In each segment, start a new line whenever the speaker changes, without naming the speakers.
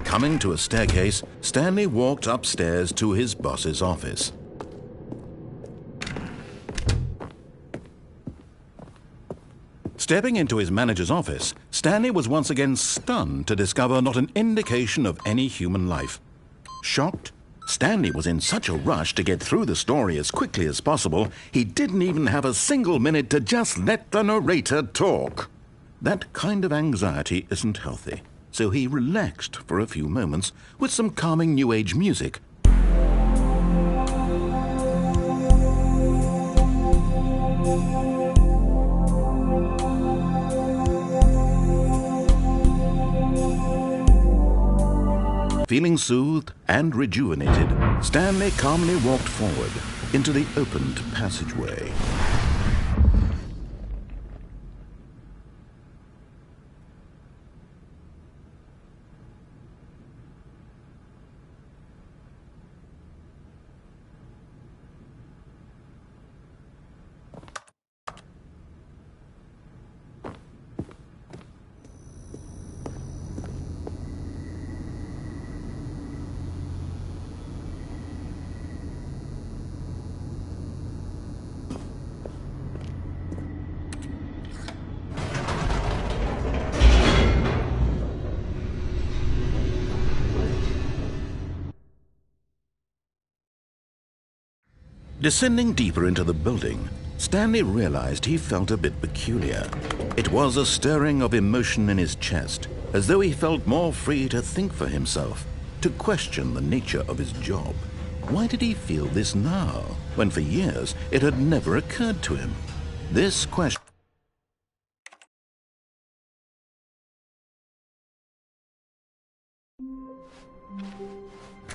coming to a staircase, Stanley walked upstairs to his boss's office. Stepping into his manager's office, Stanley was once again stunned to discover not an indication of any human life. Shocked, Stanley was in such a rush to get through the story as quickly as possible, he didn't even have a single minute to just let the narrator talk. That kind of anxiety isn't healthy, so he relaxed for a few moments with some calming New Age music. Feeling soothed and rejuvenated, Stanley calmly walked forward into the opened passageway. Descending deeper into the building, Stanley realized he felt a bit peculiar. It was a stirring of emotion in his chest, as though he felt more free to think for himself, to question the nature of his job. Why did he feel this now, when for years it had never occurred to him? This question...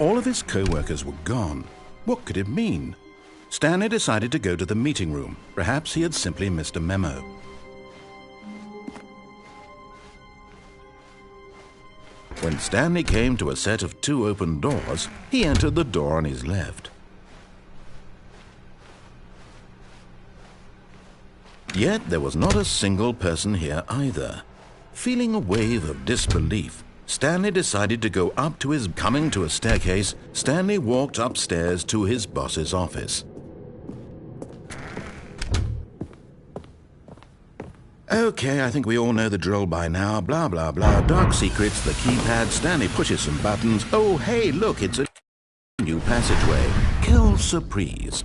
All of his co-workers were gone. What could it mean? Stanley decided to go to the meeting room. Perhaps he had simply missed a memo. When Stanley came to a set of 2 open doors, he entered the door on his left. Yet there was not a single person here either. Feeling a wave of disbelief, Stanley decided to go up to his... Coming to a staircase, Stanley walked upstairs to his boss's office. Okay, I think we all know the drill by now. Blah, blah, blah. Dark secrets, the keypad. Stanley pushes some buttons. Oh, hey, look, it's a new passageway. Kill surprise.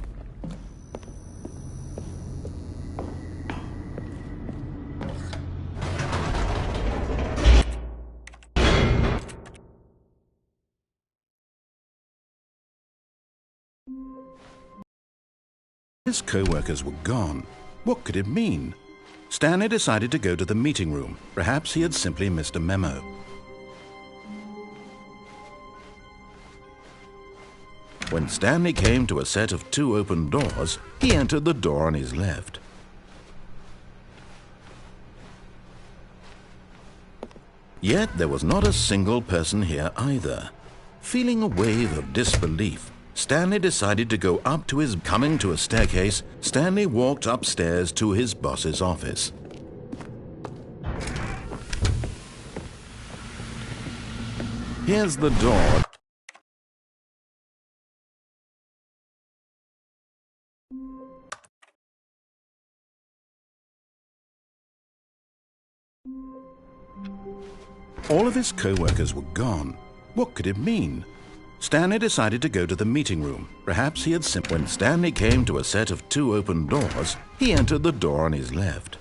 His co-workers were gone. What could it mean? Stanley decided to go to the meeting room. Perhaps he had simply missed a memo. When Stanley came to a set of 2 open doors, he entered the door on his left. Yet there was not a single person here either. Feeling a wave of disbelief, Stanley decided to go up to his... Coming to a staircase, Stanley walked upstairs to his boss's office. Here's the door. All of his co-workers were gone. What could it mean? Stanley decided to go to the meeting room. Perhaps he had simply... When Stanley came to a set of 2 open doors, he entered the door on his left.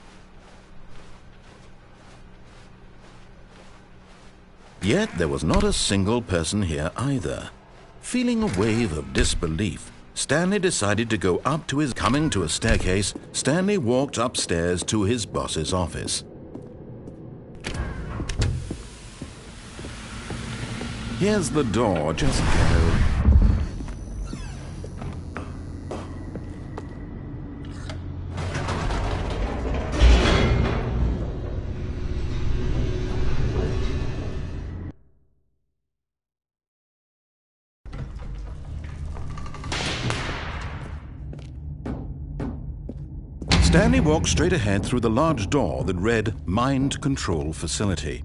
Yet there was not a single person here either. Feeling a wave of disbelief, Stanley decided to go up to his... Coming to a staircase, Stanley walked upstairs to his boss's office. Here's the door, just go. Stanley walked straight ahead through the large door that read Mind Control Facility.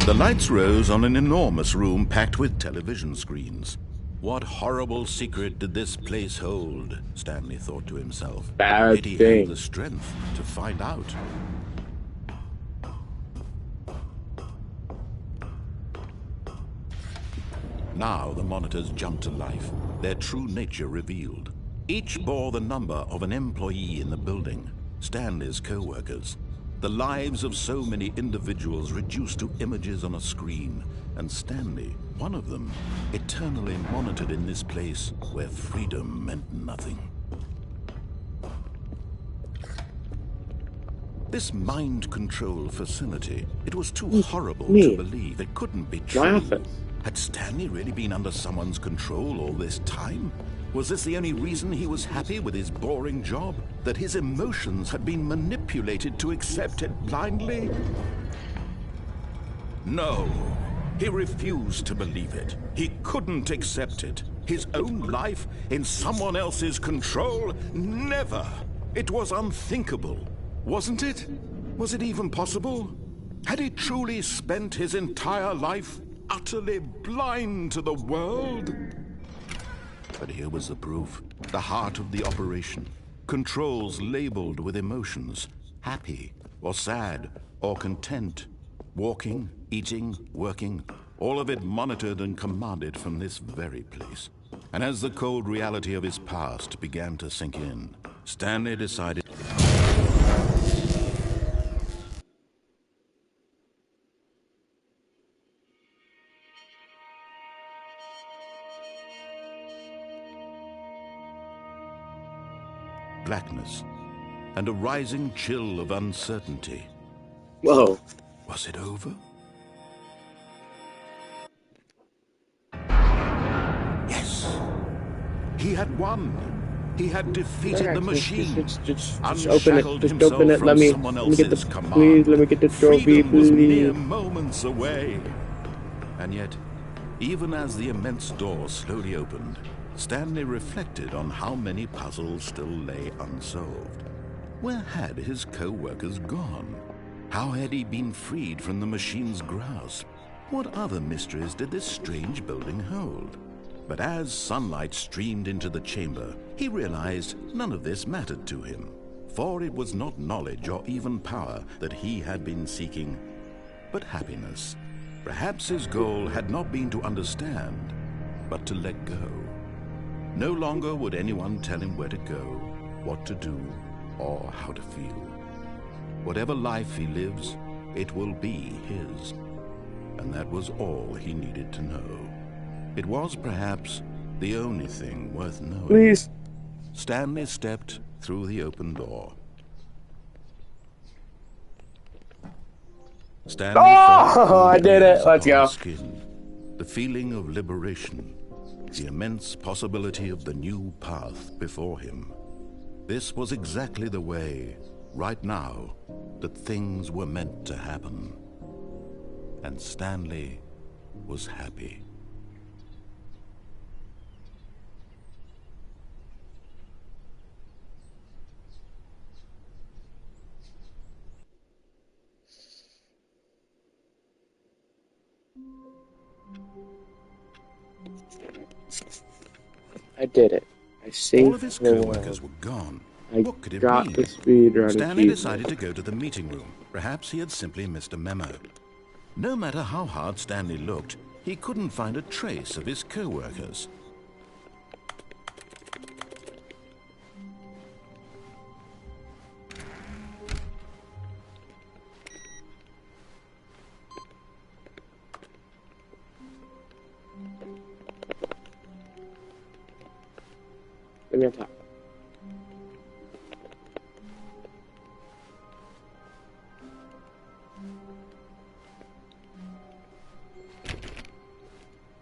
The lights rose on an enormous room packed with television screens. What horrible secret did this place hold? Stanley thought to himself.
Bad
Yet he
thing.
had the strength to find out. Now the monitors jumped to life, their true nature revealed. Each bore the number of an employee in the building, Stanley's co-workers. The lives of so many individuals reduced to images on a screen, and Stanley, one of them, eternally monitored in this place where freedom meant nothing. This mind control facility, it was too horrible to believe. It couldn't be true. Had Stanley really been under someone's control all this time? Was this the only reason he was happy with his boring job? That his emotions had been manipulated to accept it blindly? No. He refused to believe it. He couldn't accept it. His own life in someone else's control? Never. It was unthinkable. Wasn't it? Was it even possible? Had he truly spent his entire life utterly blind to the world? But here was the proof. The heart of the operation. Controls labeled with emotions. Happy, or sad, or content. Walking, eating, working. All of it monitored and commanded from this very place. And as the cold reality of his past began to sink in, Stanley decided... blackness, and a rising chill of uncertainty.
Whoa.
Was it over? Yes. He had won. He had defeated the machine.
Just open it. Just open it. Let me get the
command.
please. Let me get the trophy,
Freedom was mere
please.
moments away. And yet, even as the immense door slowly opened, Stanley reflected on how many puzzles still lay unsolved. Where had his co-workers gone? How had he been freed from the machine's grasp? What other mysteries did this strange building hold? But as sunlight streamed into the chamber, he realized none of this mattered to him. For it was not knowledge or even power that he had been seeking, but happiness. Perhaps his goal had not been to understand, but to let go. No longer would anyone tell him where to go, what to do, or how to feel. Whatever life he lives, it will be his. And that was all he needed to know. It was perhaps the only thing worth knowing.
Please.
Stanley stepped through the open door. Stanley
I did it. Let's go.
Skin, the feeling of liberation. The immense possibility of the new path before him. This was exactly the way, right now, that things were meant to happen. And Stanley was happy.
I did it. I saved
all of his co-workers were gone. What could it
got
mean?
the speedrun
Stanley
achievement.
decided to go to the meeting room. Perhaps he had simply missed a memo. No matter how hard Stanley looked, he couldn't find a trace of his co-workers.
Let me on top.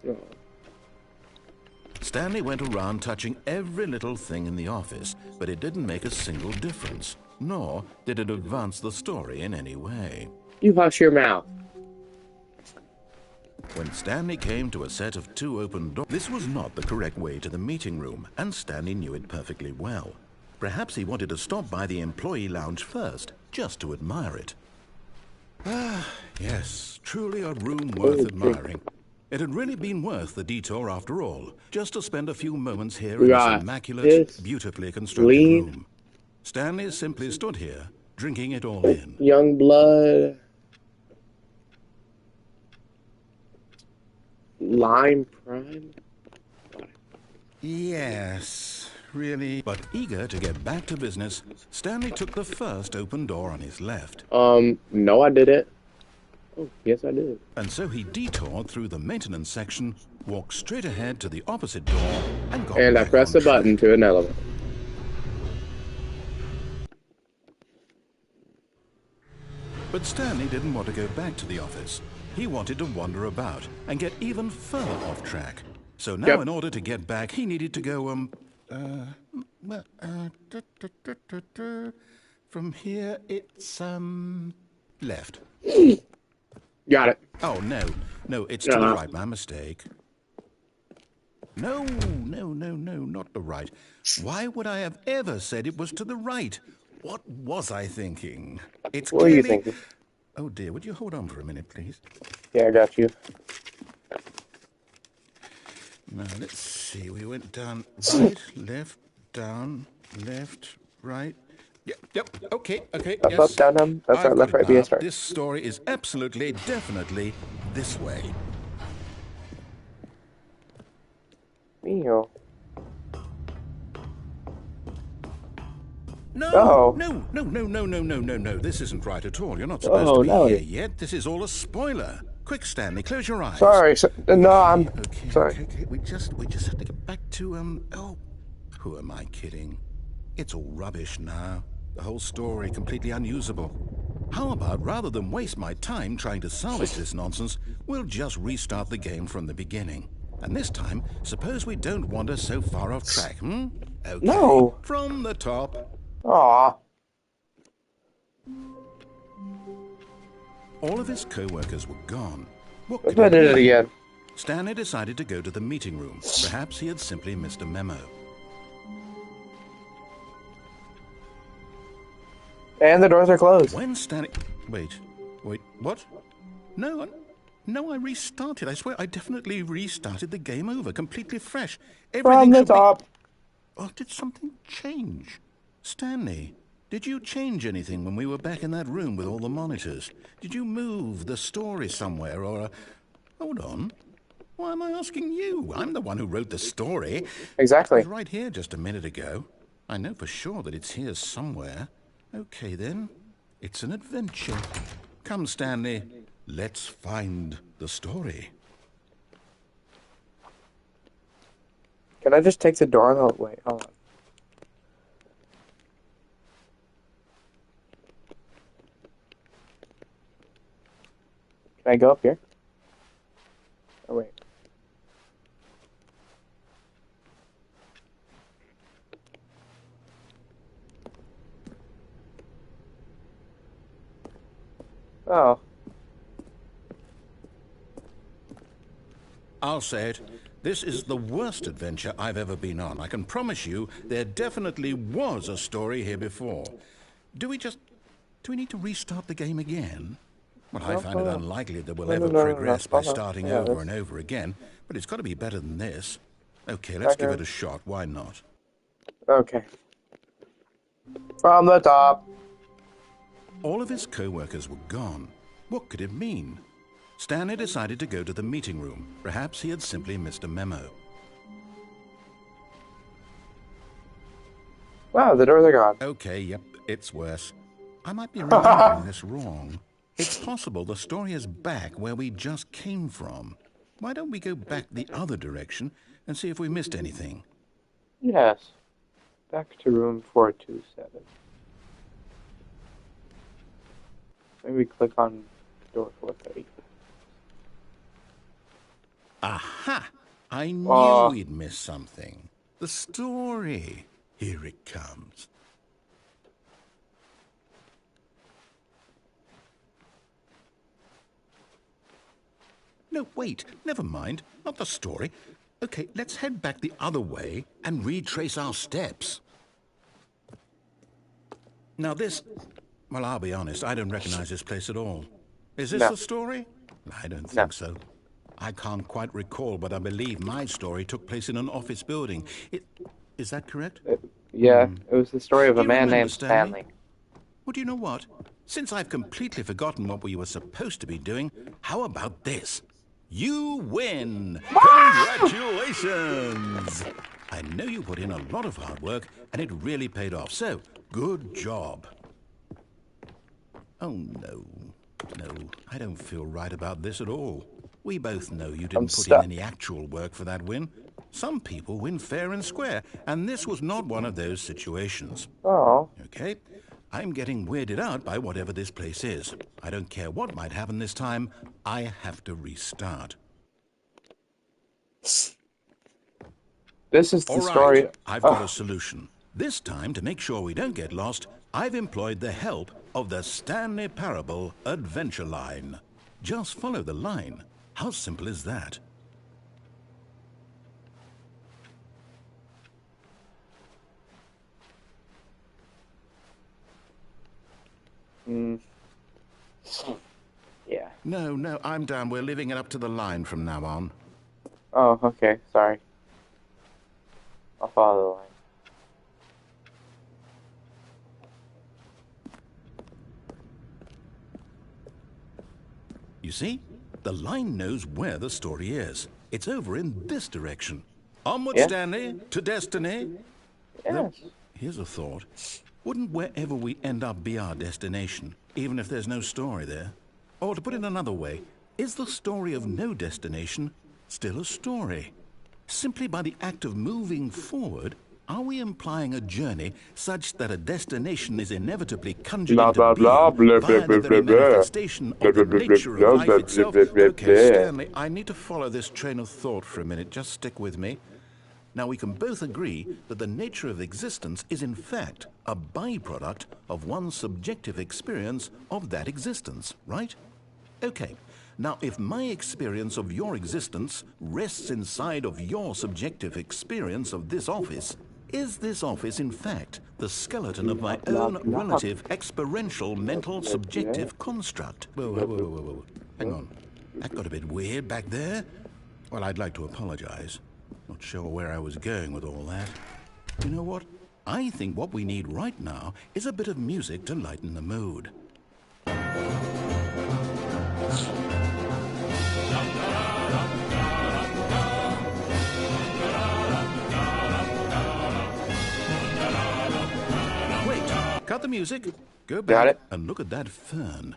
Oh.
Stanley went around touching every little thing in the office, but it didn't make a single difference, nor did it advance the story in any way.
You hush your mouth.
When Stanley came to a set of 2 open doors, this was not the correct way to the meeting room, and Stanley knew it perfectly well. Perhaps he wanted to stop by the employee lounge first, just to admire it. Yes, truly a room worth admiring. It had really been worth the detour after all, just to spend a few moments here
We
in this
got
immaculate,
this
beautifully constructed
lean
room. Stanley simply stood here, drinking it all in.
young blood. Lime prime.
Yes, really. But eager to get back to business, Stanley took the first open door on his left.
No, I didn't. Oh, yes, I did.
And so he detoured through the maintenance section, walked straight ahead to the opposite door, and got
And I
back
pressed
on
the button
track.
to an elevator.
But Stanley didn't want to go back to the office. He wanted to wander about and get even further off track. So now, in order to get back, he needed to go, from here, it's, left.
Got it.
Oh, no, it's to the right, my mistake. No, not the right. Why would I have ever said it was to the right? What was I thinking? It's
What were you
clearly...
thinking?
Oh, dear, would you hold on for a minute, please?
Yeah, I got you.
Now, let's see. We went down right, left, down, left, right. Yep, okay,
Up,
yes.
up, down, down. That's
I've
right,
got
left,
it
right, B,
now.
S, start.
This story is absolutely, definitely this way.
Meow.
No,
Oh.
no. This isn't right at all. You're not supposed to be
no.
here yet. This is all a spoiler. Quick, Stanley, close your eyes.
Sorry. No, I'm
Okay,
sorry.
okay. We just have to get back to, oh, who am I kidding? It's all rubbish now. The whole story completely unusable. How about, rather than waste my time trying to salvage this nonsense, we'll just restart the game from the beginning. And this time, suppose we don't wander so far off track, hmm? Okay.
No.
From the top.
Aw.
All of his co-workers were gone. What
Let's
could
do
it
it
be?
again.
Stanley decided to go to the meeting room. Perhaps he had simply missed a memo.
And the doors are closed.
When Stanley... Wait, what? No, I restarted. I swear, I definitely restarted the game over, completely fresh.
From the top.
Oh, did something change? Stanley, did you change anything when we were back in that room with all the monitors? Did you move the story somewhere, or... Hold on. Why am I asking you? I'm the one who wrote the story.
Exactly.
It was right here just a minute ago. I know for sure that it's here somewhere. Okay, then. It's an adventure. Come, Stanley. Let's find the story.
Can I just take the door? Oh, wait, hold on. Can I go up here? Oh, wait. Oh.
I'll say it. This is the worst adventure I've ever been on. I can promise you there definitely was a story here before. Do we need to restart the game again? Well, I find it unlikely that we'll ever progress by starting over and over again, but it's got to be better than this. Okay, let's give it a shot. Why not?
Okay. From the top.
All of his co-workers were gone. What could it mean? Stanley decided to go to the meeting room. Perhaps he had simply missed a memo.
Wow, the doors are gone.
Okay, yep, it's worse. I might be remembering this wrong. It's possible the story is back where we just came from. Why don't we go back the other direction and see if we missed anything?
Yes. Back to room 427. Maybe click on door 430.
Aha! I knew we'd missed something. The story. Here it comes. No, wait. Never mind. Not the story. Okay, let's head back the other way and retrace our steps. Now this... Well, I'll be honest. I don't recognize this place at all. Is this
No.
the story? I don't
No.
think so. I can't quite recall, but I believe my story took place in an office building. Is that correct?
Yeah, it was the story of a
You
man
remember
named
Stanley?
Stanley.
Well, do you know what? Since I've completely forgotten what we were supposed to be doing, how about this? You win! Congratulations! I know you put in a lot of hard work, and it really paid off, so good job. Oh, no. No, I don't feel right about this at all. We both know you didn't put in
stuck.
any actual work for that win. Some people win fair and square, and this was not one of those situations.
Oh.
Okay? I'm getting weirded out by whatever this place is. I don't care what might happen this time. I have to restart.
This is the
All
story.
right, I've got a solution. This time, to make sure we don't get lost, I've employed the help of the Stanley Parable Adventure Line. Just follow the line. How simple is that?
Yeah.
No, I'm down. We're leaving it up to the line from now on.
Oh, okay. Sorry. I'll follow the line.
You see? The line knows where the story is. It's over in this direction. Onward,
Yeah.
Stanley, to destiny.
Yes.
Though, here's a thought. Wouldn't wherever we end up be our destination, even if there's no story there? Or to put it another way, is the story of no destination still a story? Simply by the act of moving forward, are we implying a journey such that a destination is inevitably conjured
Blah,
into
blah, blah,
being
blah,
via
blah,
the very
blah, blah.
manifestation
Blah,
of the
blah, blah,
nature
blah,
of life
blah,
itself?
blah, blah,
Okay,
blah.
Stanley, I need to follow this train of thought for a minute. Just stick with me. Now, we can both agree that the nature of existence is, in fact, a byproduct of one's subjective experience of that existence, right? Okay. Now, if my experience of your existence rests inside of your subjective experience of this office, is this office, in fact, the skeleton of my own relative experiential mental subjective construct? Whoa. Hang on. That got a bit weird back there. Well, I'd like to apologize. Not sure where I was going with all that. You know what? I think what we need right now is a bit of music to lighten the mood. Wait, cut the music. Go
Got
back
it.
and look at that fern.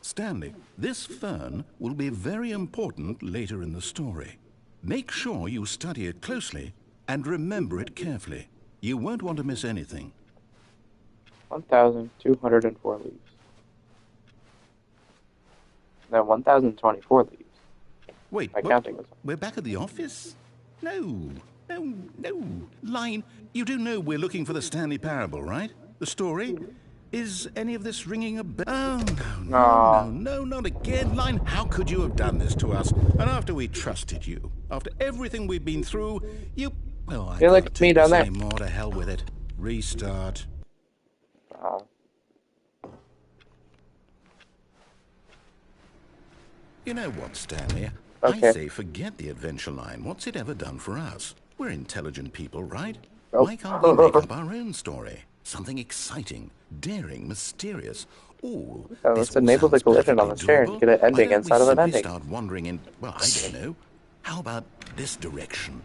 Stanley, this fern will be very important later in the story. Make sure you study it closely and remember it carefully. You won't want to miss anything.
1,204 leaves. No, 1,024 leaves.
Wait,
My
what?
counting was
We're back at the office? No. Line, you do know we're looking for the Stanley Parable, right? The story? Is any of this ringing a bell? Oh, no, not again. Line, how could you have done this to us? And after we trusted you, after everything we've been through, you... Well, I
You're like
can't
me
take
down
this
there.
anymore. To hell with it. Restart. You know what, Stanley?
Okay.
I say forget the adventure line. What's it ever done for us? We're intelligent people, right?
Oh.
Why can't we make up our own story? Something exciting, daring, mysterious. Ooh,
Oh,
this
let's enable
all
the
sounds
collision on
perfectly
the chair and
doable.
get an ending
Why don't
inside
we
of an
simply
ending?
start wandering in, well, I don't know. How about this direction?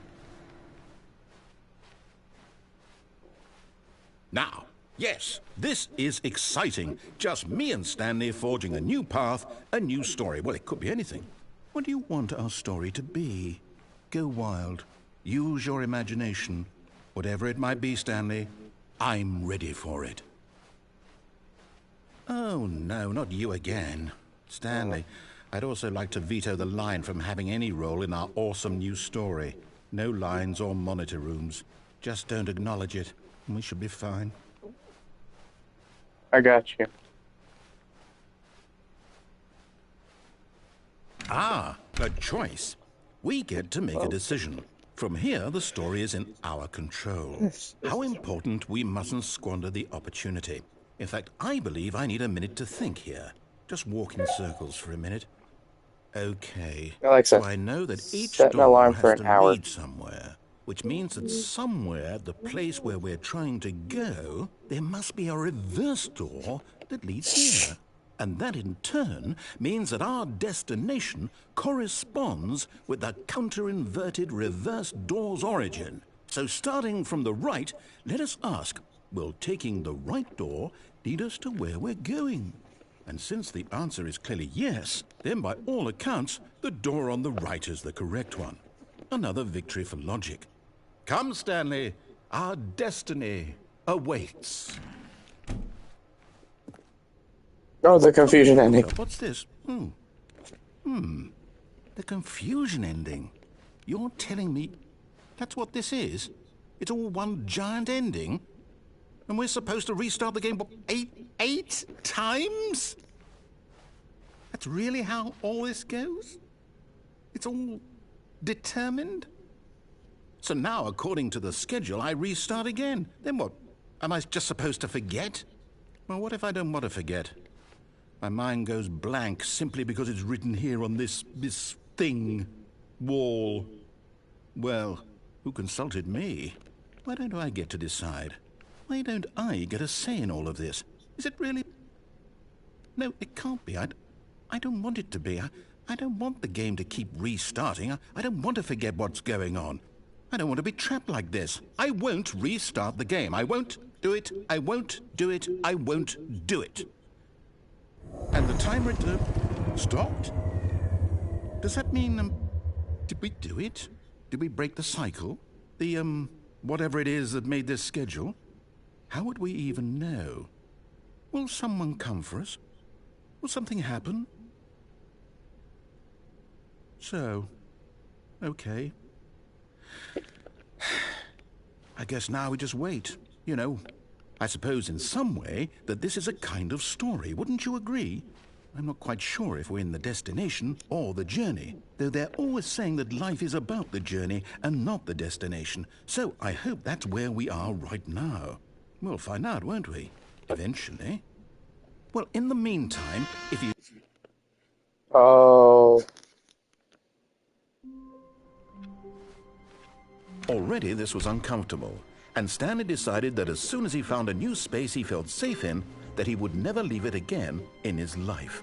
Now, yes, this is exciting. Just me and Stanley forging a new path, a new story. Well, it could be anything. What do you want our story to be? Go wild. Use your imagination. Whatever it might be, Stanley, I'm ready for it. Oh, no, not you again. Stanley, I'd also like to veto the line from having any role in our awesome new story. No lines or monitor rooms. Just don't acknowledge it, and we should be fine.
I got you.
Ah, a choice. We get to make a decision. For From here, the story is in our control. How important we mustn't squander the opportunity. In fact, I believe I need a minute to think here. Just walk in circles for a minute. Okay,
Alexa,
so I know that each
set an
door
alarm
has
for
to
an hour.
lead somewhere, which means that somewhere, the place where we're trying to go, there must be a reverse door that leads here. And that in turn means that our destination corresponds with the counter-inverted reverse door's origin. So starting from the right, let us ask, will taking the right door lead us to where we're going? And since the answer is clearly yes, then by all accounts, the door on the right is the correct one. Another victory for logic. Come, Stanley, our destiny awaits.
Oh, the confusion ending.
What's this? The confusion ending. You're telling me that's what this is? It's all one giant ending? And we're supposed to restart the game, what, eight times? That's really how all this goes? It's all determined? So now, according to the schedule, I restart again. Then what? Am I just supposed to forget? Well, what if I don't want to forget? My mind goes blank simply because it's written here on this thing, wall. Well, who consulted me? Why don't I get to decide? Why don't I get a say in all of this? Is it really? No, it can't be. I don't want it to be. I don't want the game to keep restarting. I don't want to forget what's going on. I don't want to be trapped like this. I won't restart the game. I won't do it. I won't do it. I won't do it. And the timer stopped? Does that mean, did we do it? Did we break the cycle? The, whatever it is that made this schedule? How would we even know? Will someone come for us? Will something happen? So, okay. I guess now we just wait, you know. I suppose in some way that this is a kind of story, wouldn't you agree? I'm not quite sure if we're in the destination or the journey, though they're always saying that life is about the journey and not the destination. So I hope that's where we are right now. We'll find out, won't we? Eventually. Well, in the meantime, if you...
Oh.
Already this was uncomfortable, and Stanley decided that as soon as he found a new space he felt safe in, that he would never leave it again in his life.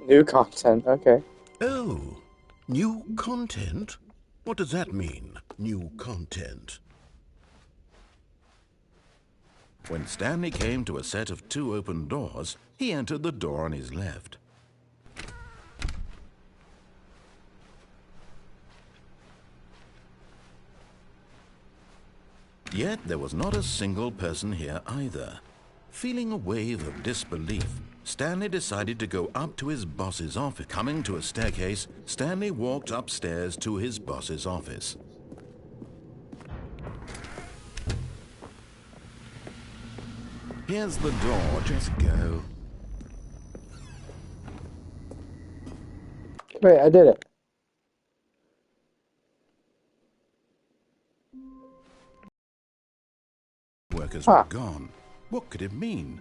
New content, okay.
Oh, new content? What does that mean, new content? When Stanley came to a set of 2 open doors, he entered the door on his left. Yet there was not a single person here either. Feeling a wave of disbelief, Stanley decided to go up to his boss's office. Coming to a staircase, Stanley walked upstairs to his boss's office. Here's the door, just go.
Wait, I did it.
Workers were gone. What could it mean?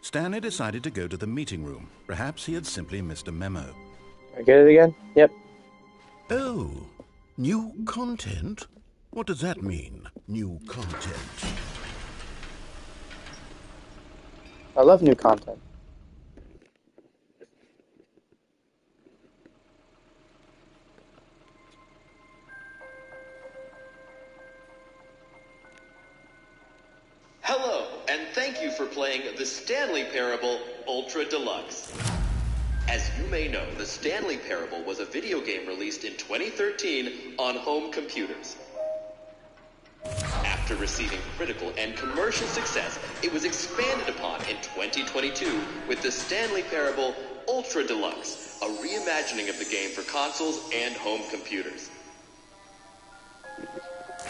Stanley decided to go to the meeting room. Perhaps he had simply missed a memo.
I get it again? Yep.
Oh, new content? What does that mean, new content?
I love new content.
Hello, and thank you for playing The Stanley Parable Ultra Deluxe. As you may know, The Stanley Parable was a video game released in 2013 on home computers. After receiving critical and commercial success, it was expanded upon in 2022 with The Stanley Parable Ultra Deluxe, a reimagining of the game for consoles and home computers.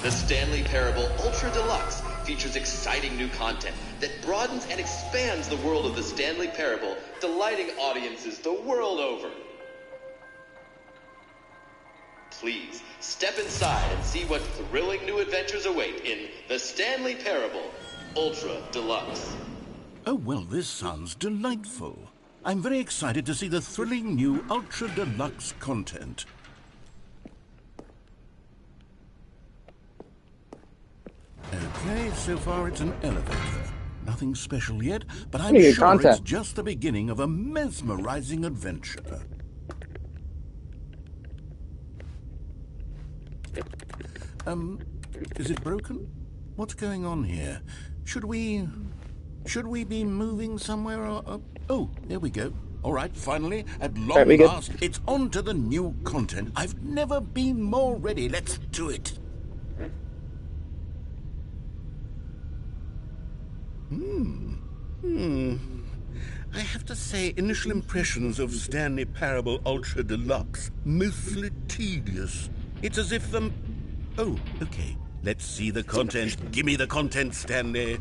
The Stanley Parable Ultra Deluxe features exciting new content that broadens and expands the world of the Stanley Parable, delighting audiences the world over. Please, step inside and see what thrilling new adventures await in The Stanley Parable Ultra Deluxe.
Oh, well, this sounds delightful. I'm very excited to see the thrilling new Ultra Deluxe content. Okay, so far it's an elevator. Nothing special yet, but I'm
Pretty good
sure it's
content.
just the beginning of a mesmerizing adventure. Is it broken? What's going on here? Should we be moving somewhere or... Oh, there we go. All right, finally, at long
Right, we good?
last, it's on to the new content. I've never been more ready. Let's do it. I have to say, initial impressions of Stanley Parable Ultra Deluxe, mostly tedious. It's as if the... Oh, okay. Let's see the content. Give me the content, Stanley.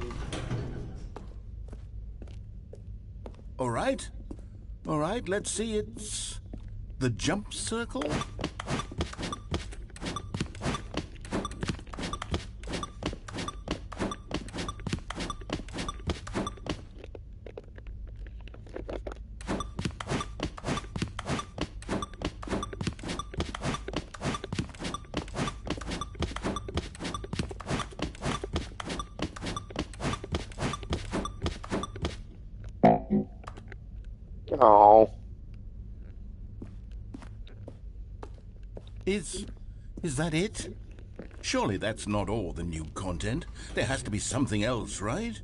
All right, let's see. It's the jump circle.
Oh.
Is that it? Surely that's not all the new content. There has to be something else, right?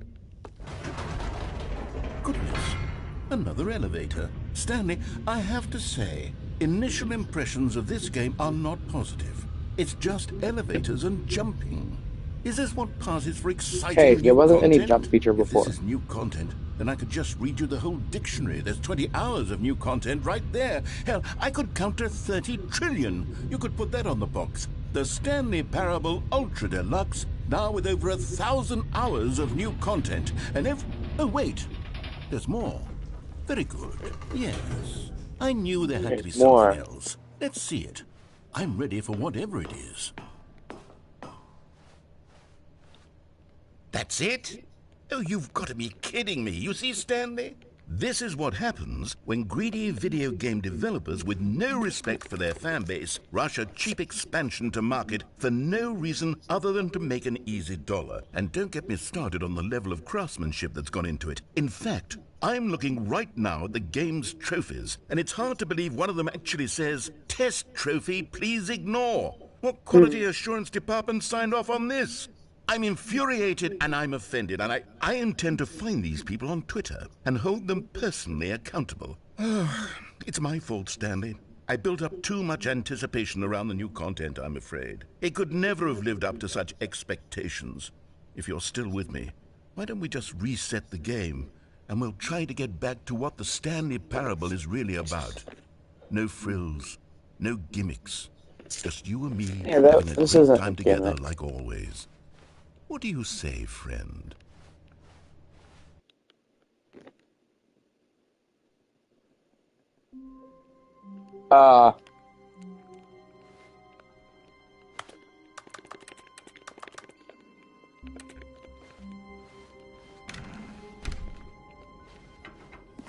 Goodness, another elevator. Stanley, I have to say, initial impressions of this game are not positive. It's just elevators and jumping. Is this what passes for exciting
Hey,
new
there wasn't any
content?
jump feature before.
If this is new content, then I could just read you the whole dictionary. There's 20 hours of new content right there. Hell, I could count to 30 trillion. You could put that on the box. The Stanley Parable Ultra Deluxe, now with over 1,000 hours of new content. And oh, wait, there's more. Very good. Yes, I knew there had to be
There's more.
something else. Let's see it. I'm ready for whatever it is. That's it? Oh, you've got to be kidding me. You see, Stanley? This is what happens when greedy video game developers with no respect for their fan base rush a cheap expansion to market for no reason other than to make an easy dollar. And don't get me started on the level of craftsmanship that's gone into it. In fact, I'm looking right now at the game's trophies, and it's hard to believe one of them actually says, "Test trophy, please ignore." What quality assurance department signed off on this? I'm infuriated and I'm offended, and I intend to find these people on Twitter and hold them personally accountable. It's my fault, Stanley. I built up too much anticipation around the new content, I'm afraid. It could never have lived up to such expectations. If you're still with me, why don't we just reset the game, and we'll try to get back to what the Stanley Parable is really about. No frills, no gimmicks. Just you and me
Yeah,
having a
this
great
isn't
time
a
together
gimmick.
like always. What do you say, friend?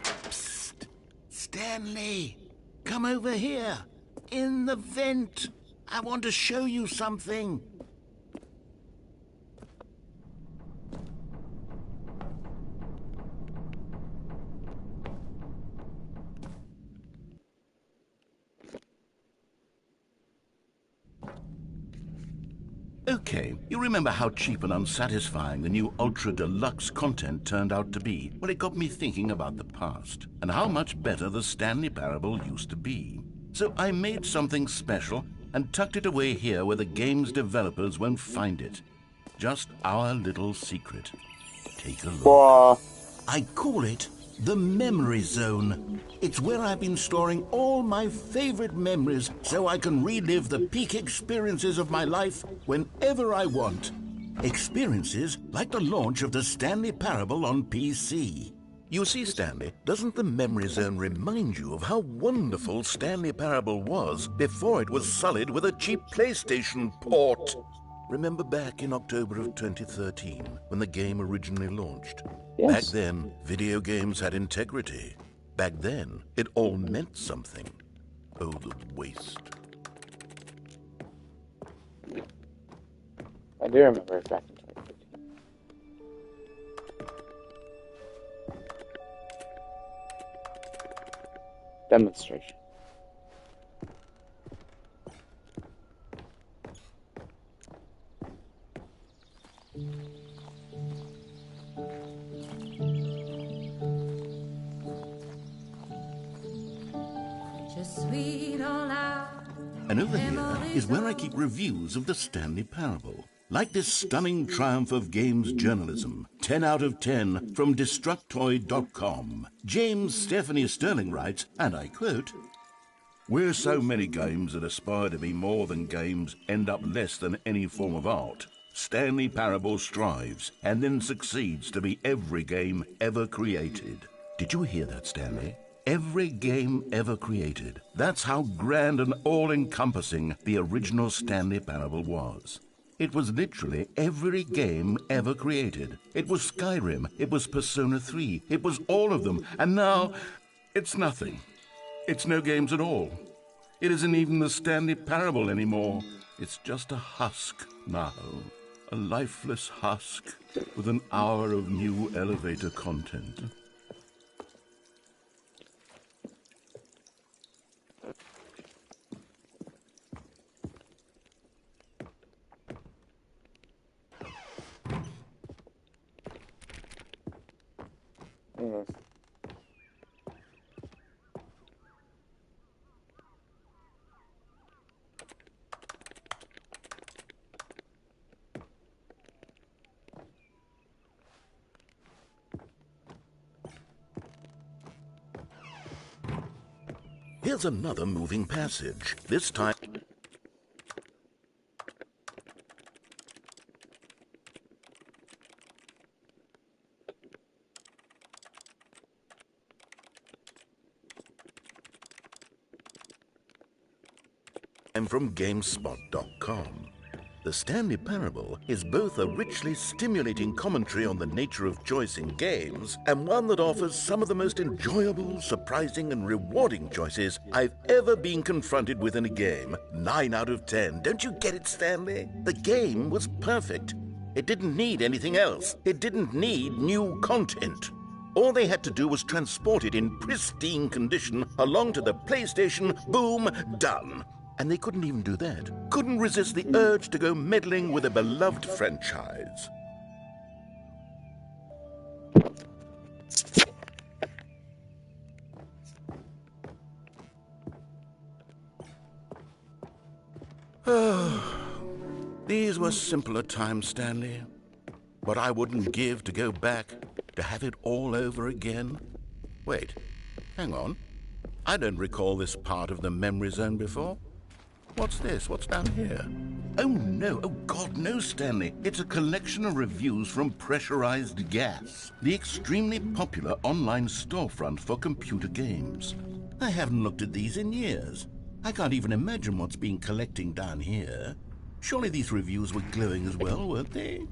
Psst. Stanley, come over here. In the vent. I want to show you something. Okay, you remember how cheap and unsatisfying the new Ultra Deluxe content turned out to be? Well, it got me thinking about the past, and how much better the Stanley Parable used to be. So I made something special and tucked it away here where the game's developers won't find it. Just our little secret. Take a look.
Bruh.
I call it The Memory Zone. It's where I've been storing all my favorite memories so I can relive the peak experiences of my life whenever I want. Experiences like the launch of the Stanley Parable on PC. You see, Stanley, doesn't the Memory Zone remind you of how wonderful Stanley Parable was before it was sullied with a cheap PlayStation port? Remember back in October of 2013, when the game originally launched?
Yes.
Back then, video games had integrity. Back then, it all meant something. Oh, the waste.
I do remember it back in 2015. Demonstration.
Just sweet all out.
And over here is where I keep reviews of the Stanley Parable. Like this stunning triumph of games journalism, 10 out of 10 from Destructoid.com. James Stephanie Sterling writes, and I quote, "Where so many games that aspire to be more than games end up less than any form of art, Stanley Parable strives and then succeeds to be every game ever created." Did you hear that, Stanley? Every game ever created. That's how grand and all-encompassing the original Stanley Parable was. It was literally every game ever created. It was Skyrim, it was Persona 3, it was all of them, and now it's nothing. It's no games at all. It isn't even the Stanley Parable anymore. It's just a husk now. A lifeless husk with an hour of new elevator content.
Yes.
Here's another moving passage. This time... I'm from GameSpot.com. The Stanley Parable is both a richly stimulating commentary on the nature of choice in games and one that offers some of the most enjoyable, surprising, and rewarding choices I've ever been confronted with in a game. 9 out of 10. Don't you get it, Stanley? The game was perfect. It didn't need anything else. It didn't need new content. All they had to do was transport it in pristine condition along to the PlayStation. Boom, done. And they couldn't even do that. Couldn't resist the urge to go meddling with a beloved franchise. These were simpler times, Stanley. What I wouldn't give to go back, to have it all over again. Wait, hang on. I don't recall this part of the Memory Zone before. What's this? What's down here? Oh, no. Oh, God, no, Stanley. It's a collection of reviews from Pressurized Gas, the extremely popular online storefront for computer games. I haven't looked at these in years. I can't even imagine what's been collecting down here. Surely these reviews were glowing as well, weren't they?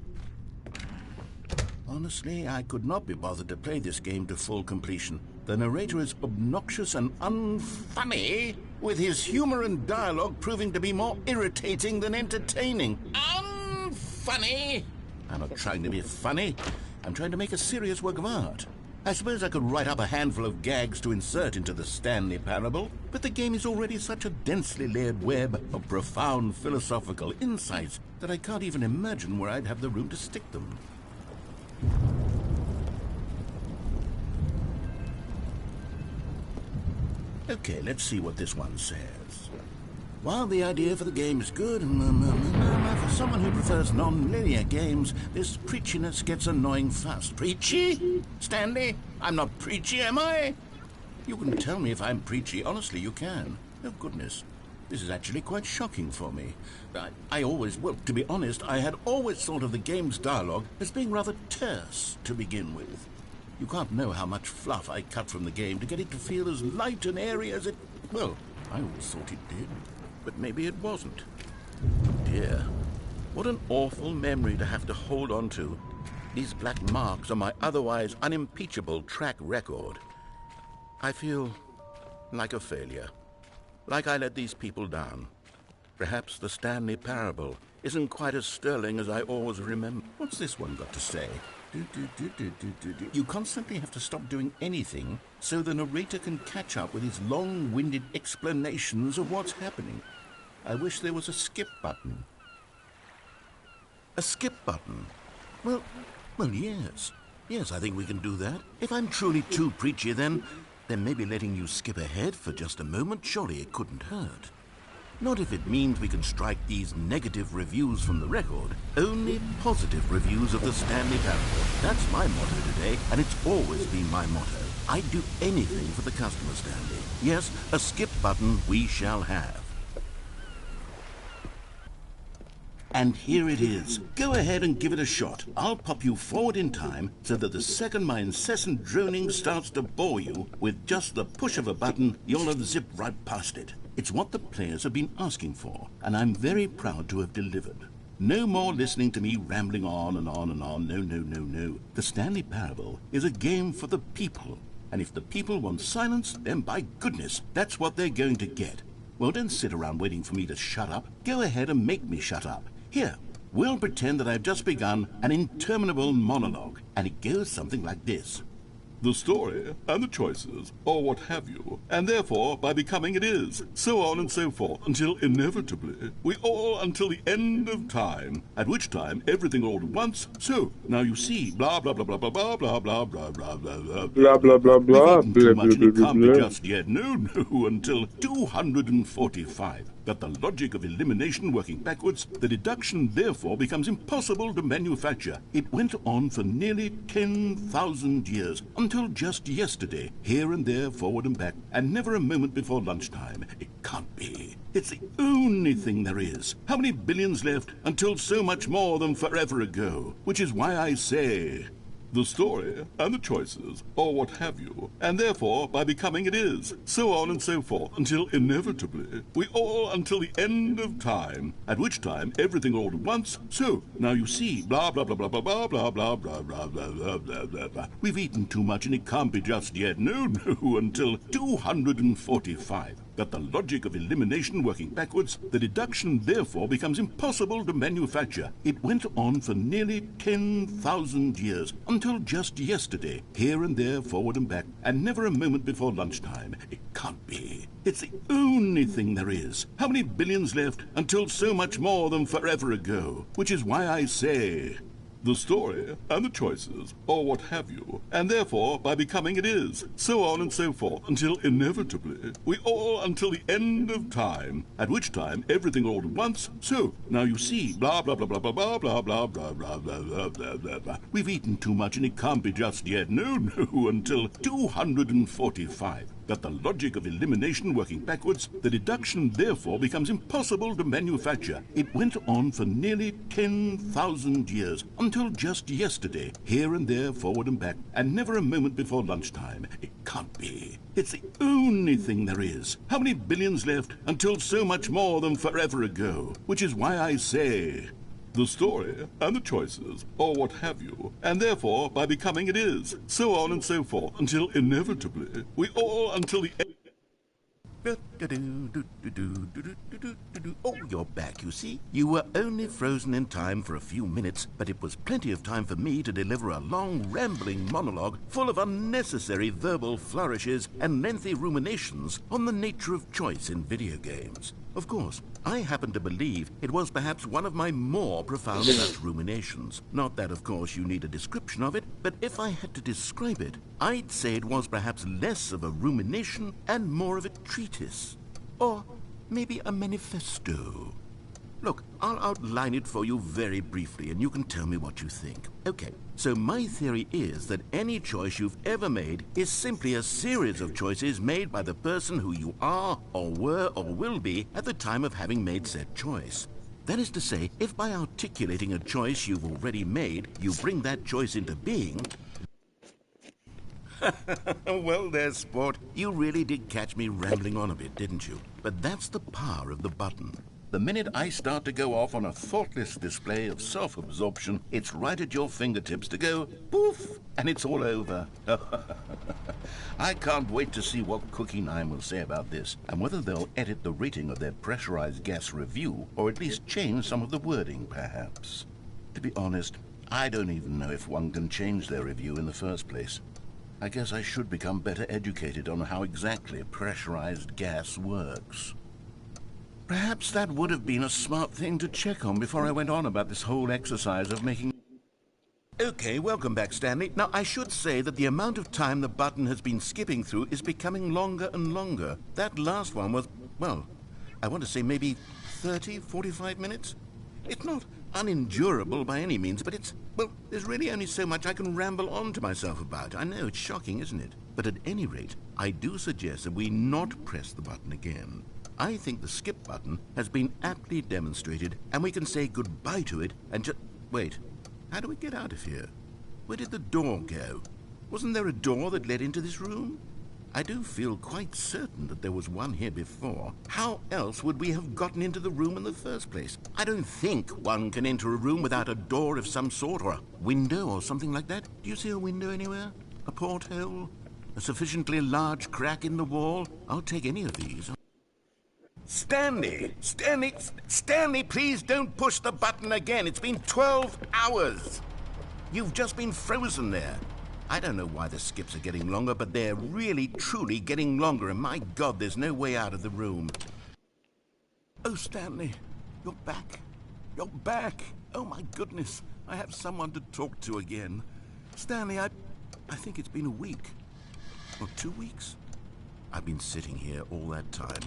Honestly, I could not be bothered to play this game to full completion. The narrator is obnoxious and unfunny, with his humor and dialogue proving to be more irritating than entertaining. Unfunny! I'm not trying to be funny. I'm trying to make a serious work of art. I suppose I could write up a handful of gags to insert into the Stanley Parable, but the game is already such a densely layered web of profound philosophical insights that I can't even imagine where I'd have the room to stick them. Okay, let's see what this one says. While the idea for the game is good, for someone who prefers non-linear games, this preachiness gets annoying fast. Preachy? Stanley? I'm not preachy, am I? You can tell me if I'm preachy. Honestly, you can. Oh, goodness. This is actually quite shocking for me. Well, to be honest, I had always thought of the game's dialogue as being rather terse to begin with. You can't know how much fluff I cut from the game to get it to feel as light and airy as it... Well, I always thought it did. But maybe it wasn't. Oh dear. What an awful memory to have to hold on to. These black marks on my otherwise unimpeachable track record. I feel like a failure. Like I let these people down. Perhaps the Stanley Parable isn't quite as sterling as I always remember. What's this one got to say? You constantly have to stop doing anything so the narrator can catch up with his long-winded explanations of what's happening. I wish there was a skip button. A skip button? Well, yes. Yes, I think we can do that. If I'm truly too preachy, then maybe letting you skip ahead for just a moment, surely it couldn't hurt. Not if it means we can strike these negative reviews from the record. Only positive reviews of the Stanley Parable. That's my motto today, and it's always been my motto. I'd do anything for the customer, Stanley. Yes, a skip button we shall have. And here it is. Go ahead and give it a shot. I'll pop you forward in time so that the second my incessant droning starts to bore you, with just the push of a button, you'll have zipped right past it. It's what the players have been asking for, and I'm very proud to have delivered. No more listening to me rambling on and on and on. No. The Stanley Parable is a game for the people, and if the people want silence, then by goodness, that's what they're going to get. Well, don't sit around waiting for me to shut up. Go ahead and make me shut up. Here, we'll pretend that I've just begun an interminable monologue, and it goes something like this. The story, and the choices, or what have you, and therefore, by becoming it is, so on and so forth, until inevitably, we all until the end of time, at which time everything all at once, so, now you see, blah, blah, blah, blah, blah, blah, blah, blah, blah, blah, blah,
Blah, blah, blah, blah.
We've eaten too much and it can't be just yet. No, until 245. But the logic of elimination working backwards, the deduction therefore becomes impossible to manufacture. It went on for nearly 10,000 years, until just yesterday, here and there, forward and back, and never a moment before lunchtime. It can't be. It's the only thing there is. How many billions left until so much more than forever ago? Which is why I say... the story, and the choices, or what have you, and therefore, by becoming it is, so on and so forth, until inevitably, we all until the end of time, at which time everything all at once, so, now you see, blah, blah, blah, blah, blah, blah, blah, blah, blah, blah, blah, blah, blah, blah, blah. We've eaten too much and it can't be just yet. No, until 245. But the logic of elimination working backwards, the deduction therefore becomes impossible to manufacture. It went on for nearly 10,000 years, until just yesterday, here and there, forward and back, and never a moment before lunchtime. It can't be. It's the only thing there is. How many billions left until so much more than forever ago? Which is why I say... the story, and the choices, or what have you, and therefore, by becoming it is, so on and so forth, until inevitably, we all until the end of time, at which time everything all at once, so, now you see, blah, blah, blah, blah, blah, blah, blah, blah, blah, blah, blah, blah, blah, blah, blah. We've eaten too much and it can't be just yet. No, until 245. But the logic of elimination working backwards, the deduction therefore becomes impossible to manufacture. It went on for nearly 10,000 years, until just yesterday, here and there, forward and back, and never a moment before lunchtime. It can't be. It's the only thing there is. How many billions left until so much more than forever ago? Which is why I say... the story, and the choices, or what have you, and therefore, by becoming it is, so on and so forth, until inevitably, we all until the end... Oh, you're back, you see. You were only frozen in time for a few minutes, but it was plenty of time for me to deliver a long, rambling monologue full of unnecessary verbal flourishes and lengthy ruminations on the nature of choice in video games. Of course, I happen to believe it was perhaps one of my more profound such ruminations. Not that, of course, you need a description of it, but if I had to describe it, I'd say it was perhaps less of a rumination and more of a treatise. Or Maybe a manifesto. Look, I'll outline it for you very briefly, and you can tell me what you think. Okay, so my theory is that any choice you've ever made is simply a series of choices made by the person who you are, or were, or will be at the time of having made said choice. That is to say, if by articulating a choice you've already made, you bring that choice into being... Well there, sport. You really did catch me rambling on a bit, didn't you? But that's the power of the button. The minute I start to go off on a thoughtless display of self-absorption, it's right at your fingertips to go poof, and it's all over. I can't wait to see what Cookie 9 will say about this, and whether they'll edit the rating of their pressurized gas review, or at least change some of the wording, perhaps. To be honest, I don't even know if one can change their review in the first place. I guess I should become better educated on how exactly pressurized gas works. Perhaps that would have been a smart thing to check on before I went on about this whole exercise of making... Okay, welcome back, Stanley. Now, I should say that the amount of time the button has been skipping through is becoming longer and longer. That last one was, well, I want to say maybe 30, 45 minutes? It's not unendurable by any means, but it's, well, there's really only so much I can ramble on to myself about. I know, it's shocking, isn't it? But at any rate, I do suggest that we not press the button again. I think the skip button has been aptly demonstrated, and we can say goodbye to it and just... Wait, how do we get out of here? Where did the door go? Wasn't there a door that led into this room? I do feel quite certain that there was one here before. How else would we have gotten into the room in the first place? I don't think one can enter a room without a door of some sort, or a window or something like that. Do you see a window anywhere? A porthole? A sufficiently large crack in the wall? I'll take any of these. Stanley, please don't push the button again. It's been 12 hours. You've just been frozen there. I don't know why the skips are getting longer, but they're really, truly getting longer, and my God, there's no way out of the room. Oh, Stanley, you're back. You're back. Oh, my goodness. I have someone to talk to again. Stanley, I think it's been a week. Or 2 weeks. I've been sitting here all that time.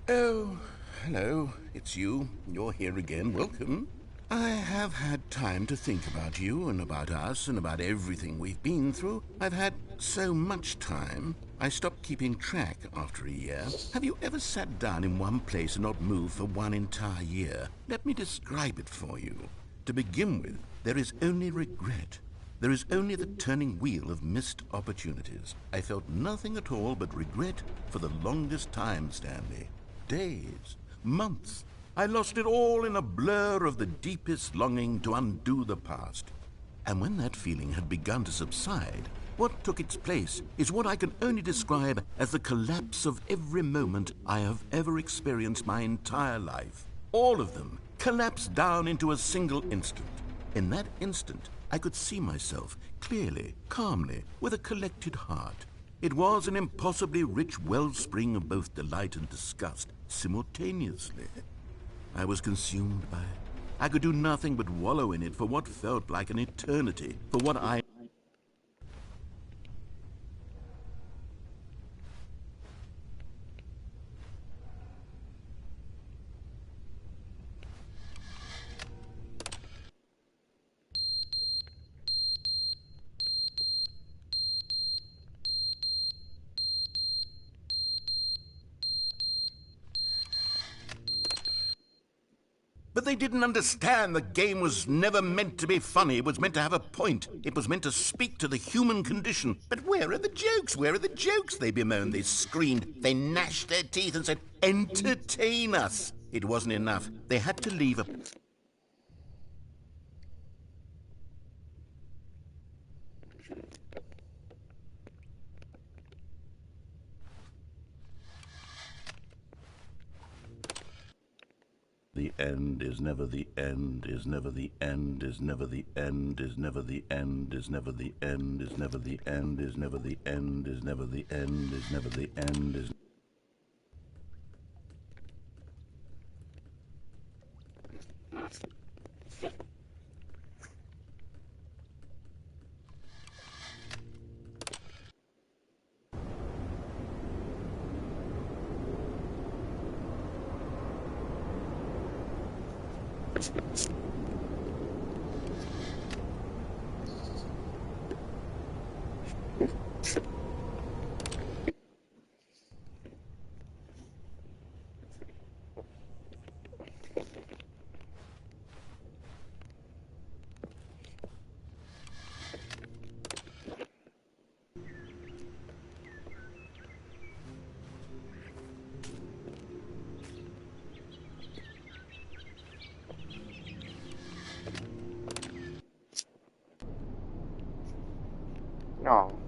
Oh, hello, it's you. You're here again. Welcome. I have had time to think about you and about us and about everything we've been through. I've had so much time. I stopped keeping track after a year. Have you ever sat down in one place and not moved for one entire year? Let me describe it for you. To begin with, there is only regret. There is only the turning wheel of missed opportunities. I felt nothing at all but regret for the longest time, Stanley. Days, months. I lost it all in a blur of the deepest longing to undo the past. And when that feeling had begun to subside, what took its place is what I can only describe as the collapse of every moment I have ever experienced my entire life. All of them collapsed down into a single instant. In that instant, I could see myself clearly, calmly, with a collected heart. It was an impossibly rich wellspring of both delight and disgust simultaneously. I was consumed by it. I could do nothing but wallow in it for what felt like an eternity, for what I... But they didn't understand the game was never meant to be funny. It was meant to have a point. It was meant to speak to the human condition. But where are the jokes? Where are the jokes? They bemoaned, they screamed, they gnashed their teeth and said, entertain us. It wasn't enough. They had to leave a... The end is never the end, is never the end, is never the end, is never the end, is never the end, is never the end, is never the end, is never the end, is never the end, is...
No.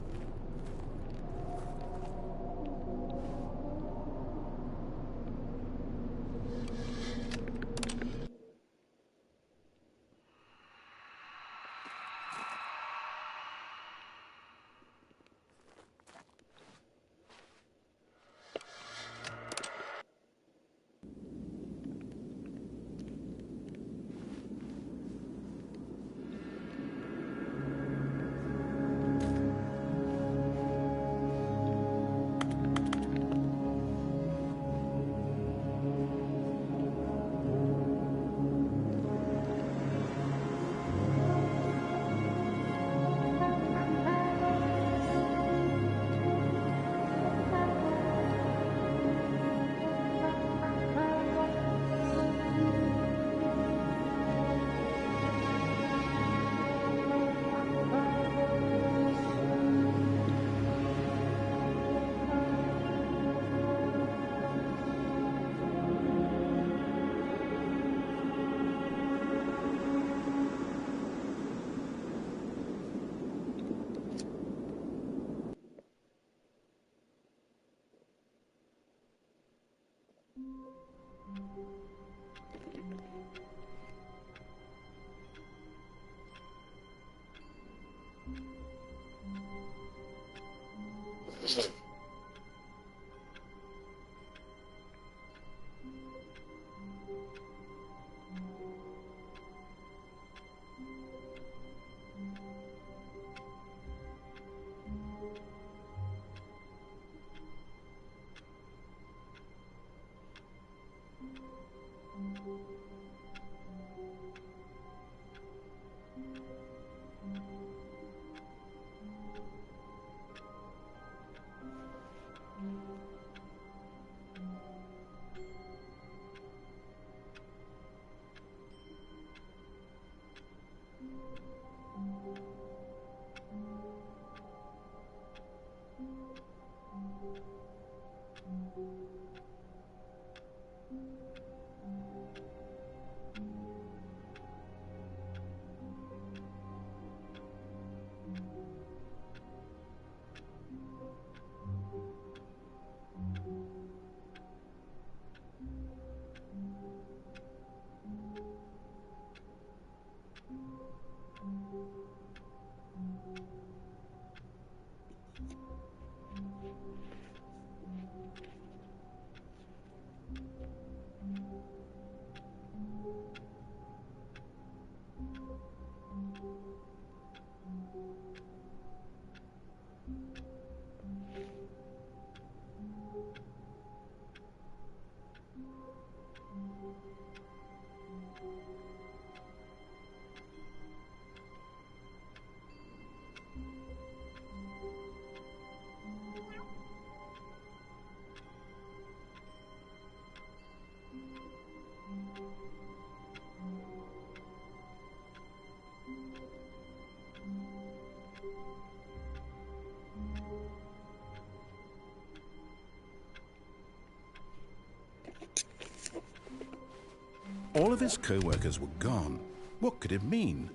All of his co-workers were gone. What could it mean?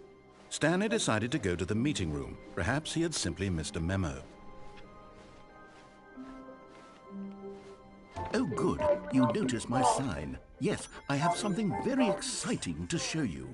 Stanley decided to go to the meeting room. Perhaps he had simply missed a memo.
Oh, good. You noticed my sign. Yes, I have something very exciting to show you.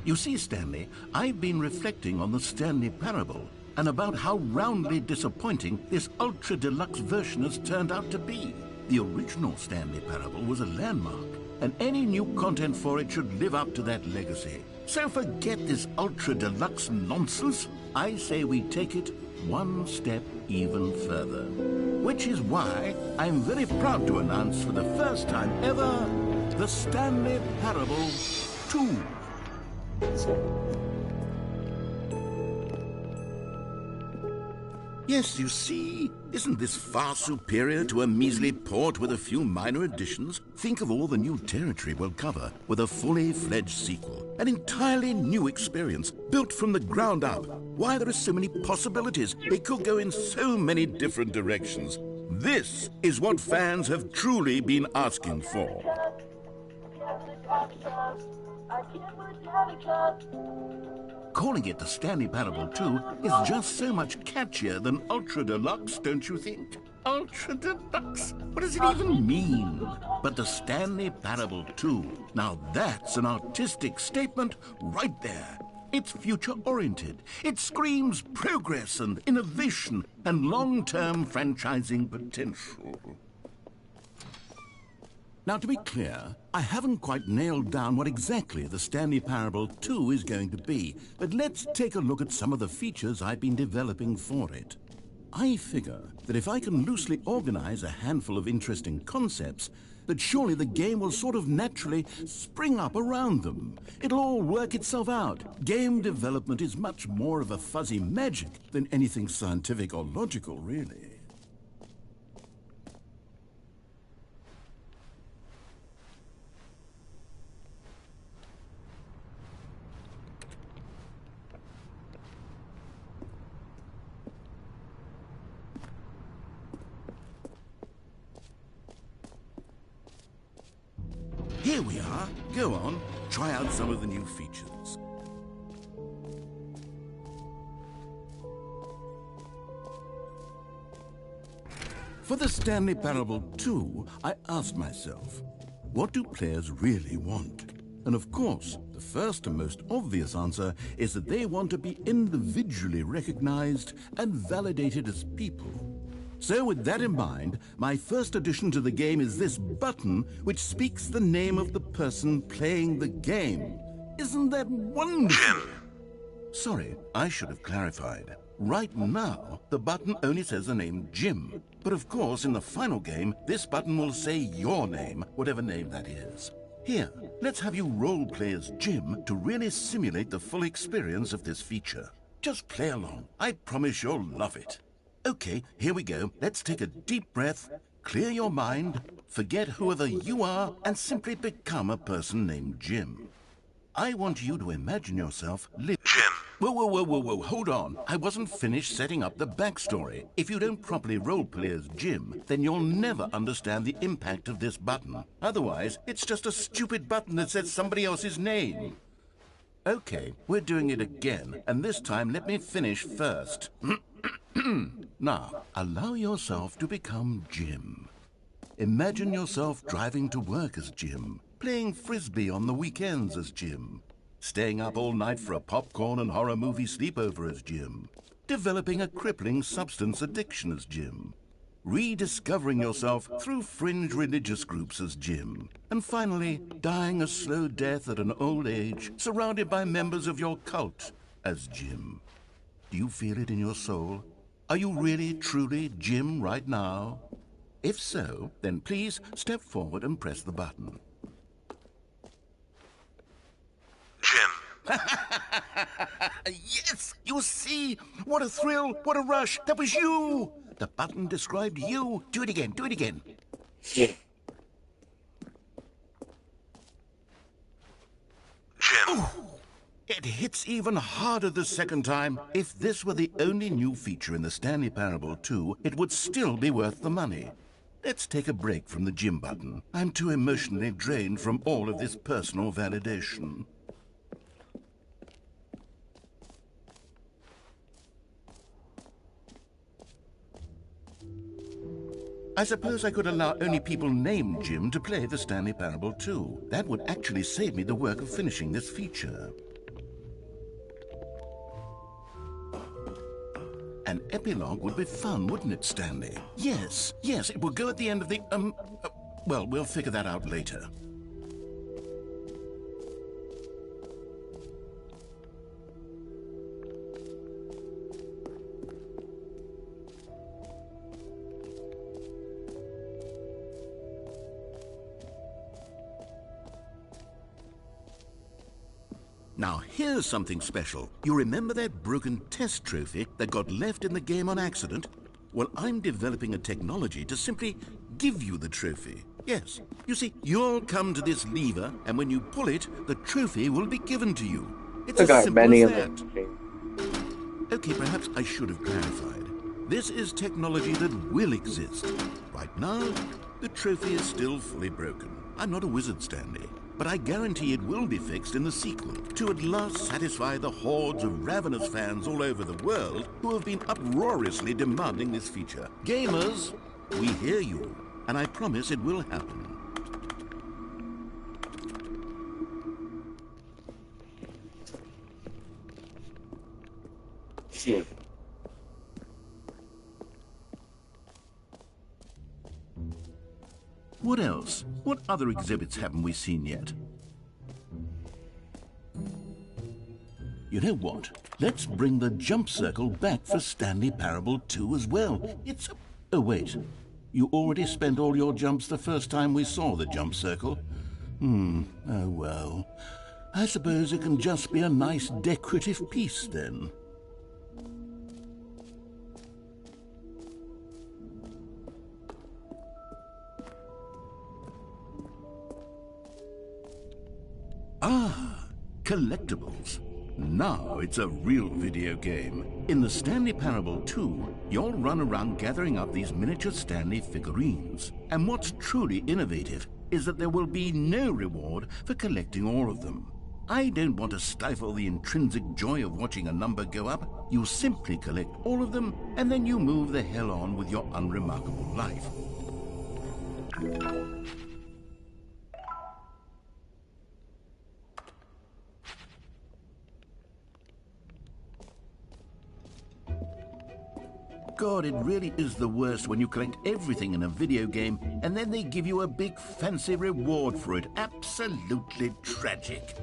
You see, Stanley, I've been reflecting on the Stanley Parable and about how roundly disappointing this ultra deluxe version has turned out to be. The original Stanley Parable was a landmark, and any new content for it should live up to that legacy. So forget this ultra deluxe nonsense. I say we take it one step even further. Which is why I'm very proud to announce for the first time ever, the Stanley Parable 2. Yes, you see, isn't this far superior to a measly port with a few minor additions? Think of all the new territory we'll cover with a fully fledged sequel. An entirely new experience, built from the ground up. Why, there are so many possibilities. It could go in so many different directions. This is what fans have truly been asking for. Calling it the Stanley Parable 2 is just so much catchier than Ultra Deluxe, don't you think? Ultra Deluxe? What does it even mean? But the Stanley Parable 2, now that's an artistic statement right there. It's future-oriented. It screams progress and innovation and long-term franchising potential. Now, to be clear, I haven't quite nailed down what exactly the Stanley Parable 2 is going to be, but let's take a look at some of the features I've been developing for it. I figure that if I can loosely organize a handful of interesting concepts, that surely the game will sort of naturally spring up around them. It'll all work itself out. Game development is much more of a fuzzy magic than anything scientific or logical, really. Here we are. Go on, try out some of the new features. For the Stanley Parable 2, I asked myself, what do players really want? And of course, the first and most obvious answer is that they want to be individually recognized and validated as people. So with that in mind, my first addition to the game is this button which speaks the name of the person playing the game. Isn't that wonderful? Jim. Sorry, I should have clarified. Right now, the button only says the name Jim. But of course, in the final game, this button will say your name, whatever name that is. Here, let's have you role-play as Jim to really simulate the full experience of this feature. Just play along. I promise you'll love it. Okay, here we go. Let's take a deep breath, clear your mind, forget whoever you are, and simply become a person named Jim. I want you to imagine yourself living... Jim! Whoa, hold on. I wasn't finished setting up the backstory. If you don't properly roleplay as Jim, then you'll never understand the impact of this button. Otherwise, it's just a stupid button that says somebody else's name. Okay, we're doing it again, and this time let me finish first. Now, allow yourself to become Jim. Imagine yourself driving to work as Jim, playing frisbee on the weekends as Jim, staying up all night for a popcorn and horror movie sleepover as Jim, developing a crippling substance addiction as Jim, rediscovering yourself through fringe religious groups as Jim, and finally dying a slow death at an old age, surrounded by members of your cult as Jim. Do you feel it in your soul? Are you really, truly Jim right now? If so, then please step forward and press the button. Jim. Yes, you see? What a thrill, what a rush. That was you. The button described you. Do it again, do it again.
Yeah.
Jim. Ooh. It hits even harder the second time. If this were the only new feature in the Stanley Parable 2, it would still be worth the money. Let's take a break from the Jim button. I'm too emotionally drained from all of this personal validation. I suppose I could allow only people named Jim to play the Stanley Parable 2. That would actually save me the work of finishing this feature. An epilogue would be fun, wouldn't it, Stanley? Yes, it will go at the end of the, well, we'll figure that out later. Now, here's something special. You remember that broken test trophy that got left in the game on accident? Well, I'm developing a technology to simply give you the trophy. Yes. You see, you'll come to this lever, and when you pull it, the trophy will be given to you. It's as simple as that. Okay, perhaps I should have clarified. This is technology that will exist. Right now, the trophy is still fully broken. I'm not a wizard, Stanley, but I guarantee it will be fixed in the sequel to at last satisfy the hordes of ravenous fans all over the world who have been uproariously demanding this feature. Gamers, we hear you, and I promise it will happen.
Yeah.
What else? What other exhibits haven't we seen yet? You know what? Let's bring the jump circle back for Stanley Parable 2 as well. It's... Oh, wait. You already spent all your jumps the first time we saw the jump circle? Oh, well. I suppose it can just be a nice decorative piece, then. Ah, collectibles. Now it's a real video game. In the Stanley Parable 2, you'll run around gathering up these miniature Stanley figurines. And what's truly innovative is that there will be no reward for collecting all of them. I don't want to stifle the intrinsic joy of watching a number go up. You simply collect all of them, and then you move the hell on with your unremarkable life. God, it really is the worst when you collect everything in a video game and then they give you a big fancy reward for it. Absolutely tragic.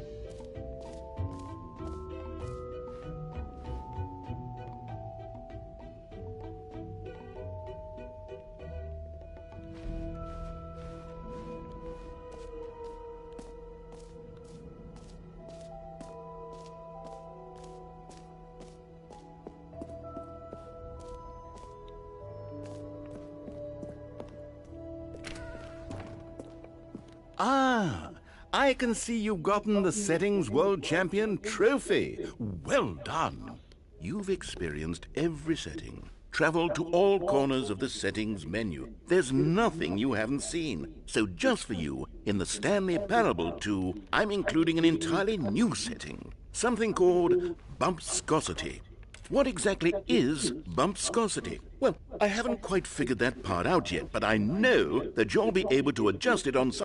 Ah, I can see you've gotten the Settings World Champion trophy. Well done. You've experienced every setting, traveled to all corners of the settings menu. There's nothing you haven't seen. So just for you, in the Stanley Parable 2, I'm including an entirely new setting, something called Bumpscosity. What exactly is Bumpscosity? Well, I haven't quite figured that part out yet, but I know that you'll be able to adjust it on some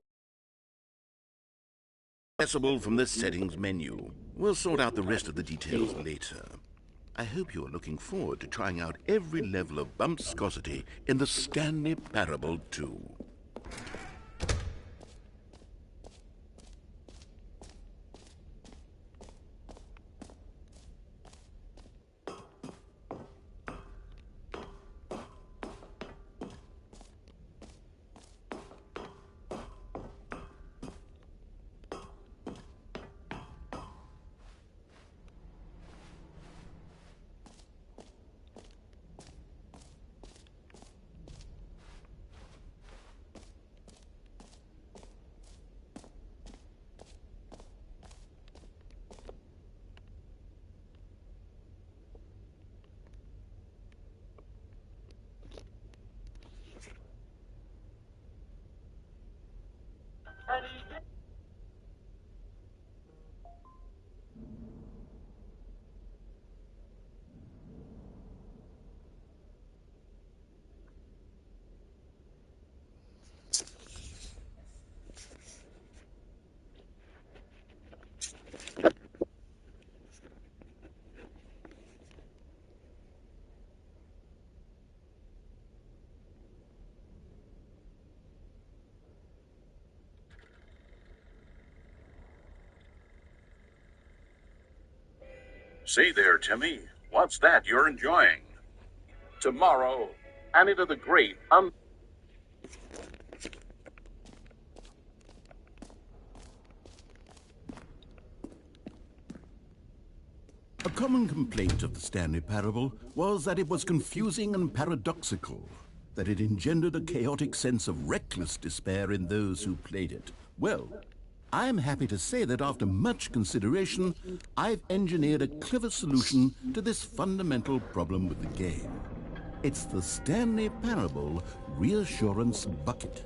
accessible from the settings menu. We'll sort out the rest of the details later. I hope you're looking forward to trying out every level of Bumpscosity in the Stanley Parable 2.
Say there, Timmy. What's that you're enjoying? Tomorrow, Anita the Great.
A common complaint of the Stanley Parable was that it was confusing and paradoxical, that it engendered a chaotic sense of reckless despair in those who played it. Well, I'm happy to say that after much consideration, I've engineered a clever solution to this fundamental problem with the game. It's the Stanley Parable Reassurance Bucket.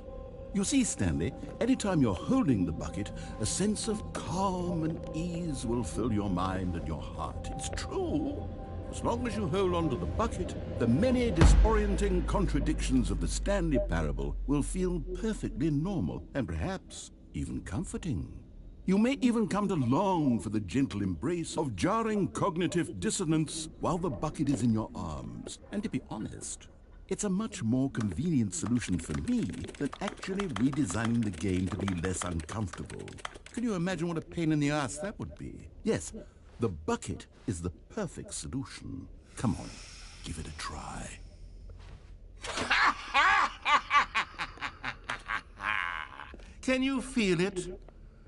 You see, Stanley, anytime you're holding the bucket, a sense of calm and ease will fill your mind and your heart. It's true. As long as you hold on to the bucket, the many disorienting contradictions of the Stanley Parable will feel perfectly normal and perhaps even comforting. You may even come to long for the gentle embrace of jarring cognitive dissonance while the bucket is in your arms. And to be honest, it's a much more convenient solution for me than actually redesigning the game to be less uncomfortable. Can you imagine what a pain in the ass that would be? Yes, the bucket is the perfect solution. Come on, give it a try. Can you feel it?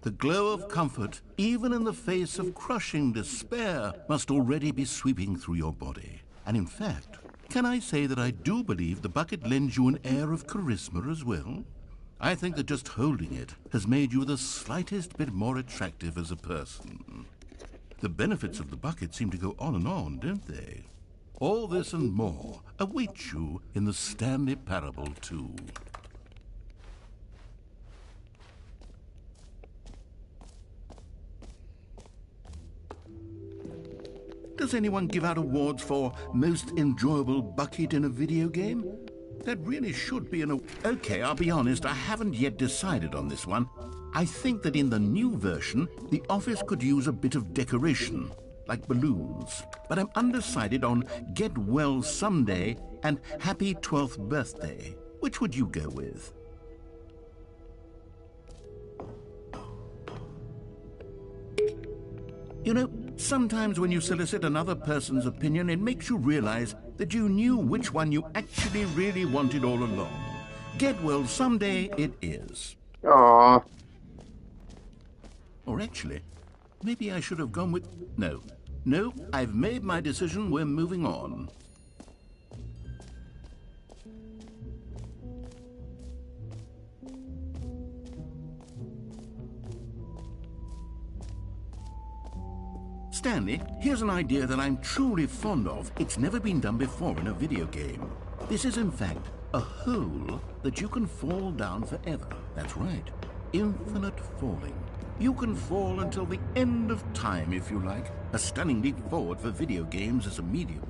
The glow of comfort, even in the face of crushing despair, must already be sweeping through your body. And in fact, can I say that I do believe the bucket lends you an air of charisma as well? I think that just holding it has made you the slightest bit more attractive as a person. The benefits of the bucket seem to go on and on, don't they? All this and more await you in the Stanley Parable 2. Does anyone give out awards for most enjoyable bucket in a video game? That really should be an... Okay, I'll be honest, I haven't yet decided on this one. I think that in the new version, the office could use a bit of decoration, like balloons. But I'm undecided on Get Well Someday and Happy 12th Birthday. Which would you go with? You know, sometimes when you solicit another person's opinion, it makes you realize that you knew which one you actually really wanted all along. Get Well Someday it is.
Aww.
Or actually, maybe I should have gone with... No, I've made my decision. We're moving on. Stanley, here's an idea that I'm truly fond of. It's never been done before in a video game. This is, in fact, a hole that you can fall down forever. That's right. Infinite falling. You can fall until the end of time, if you like. A stunning leap forward for video games as a medium.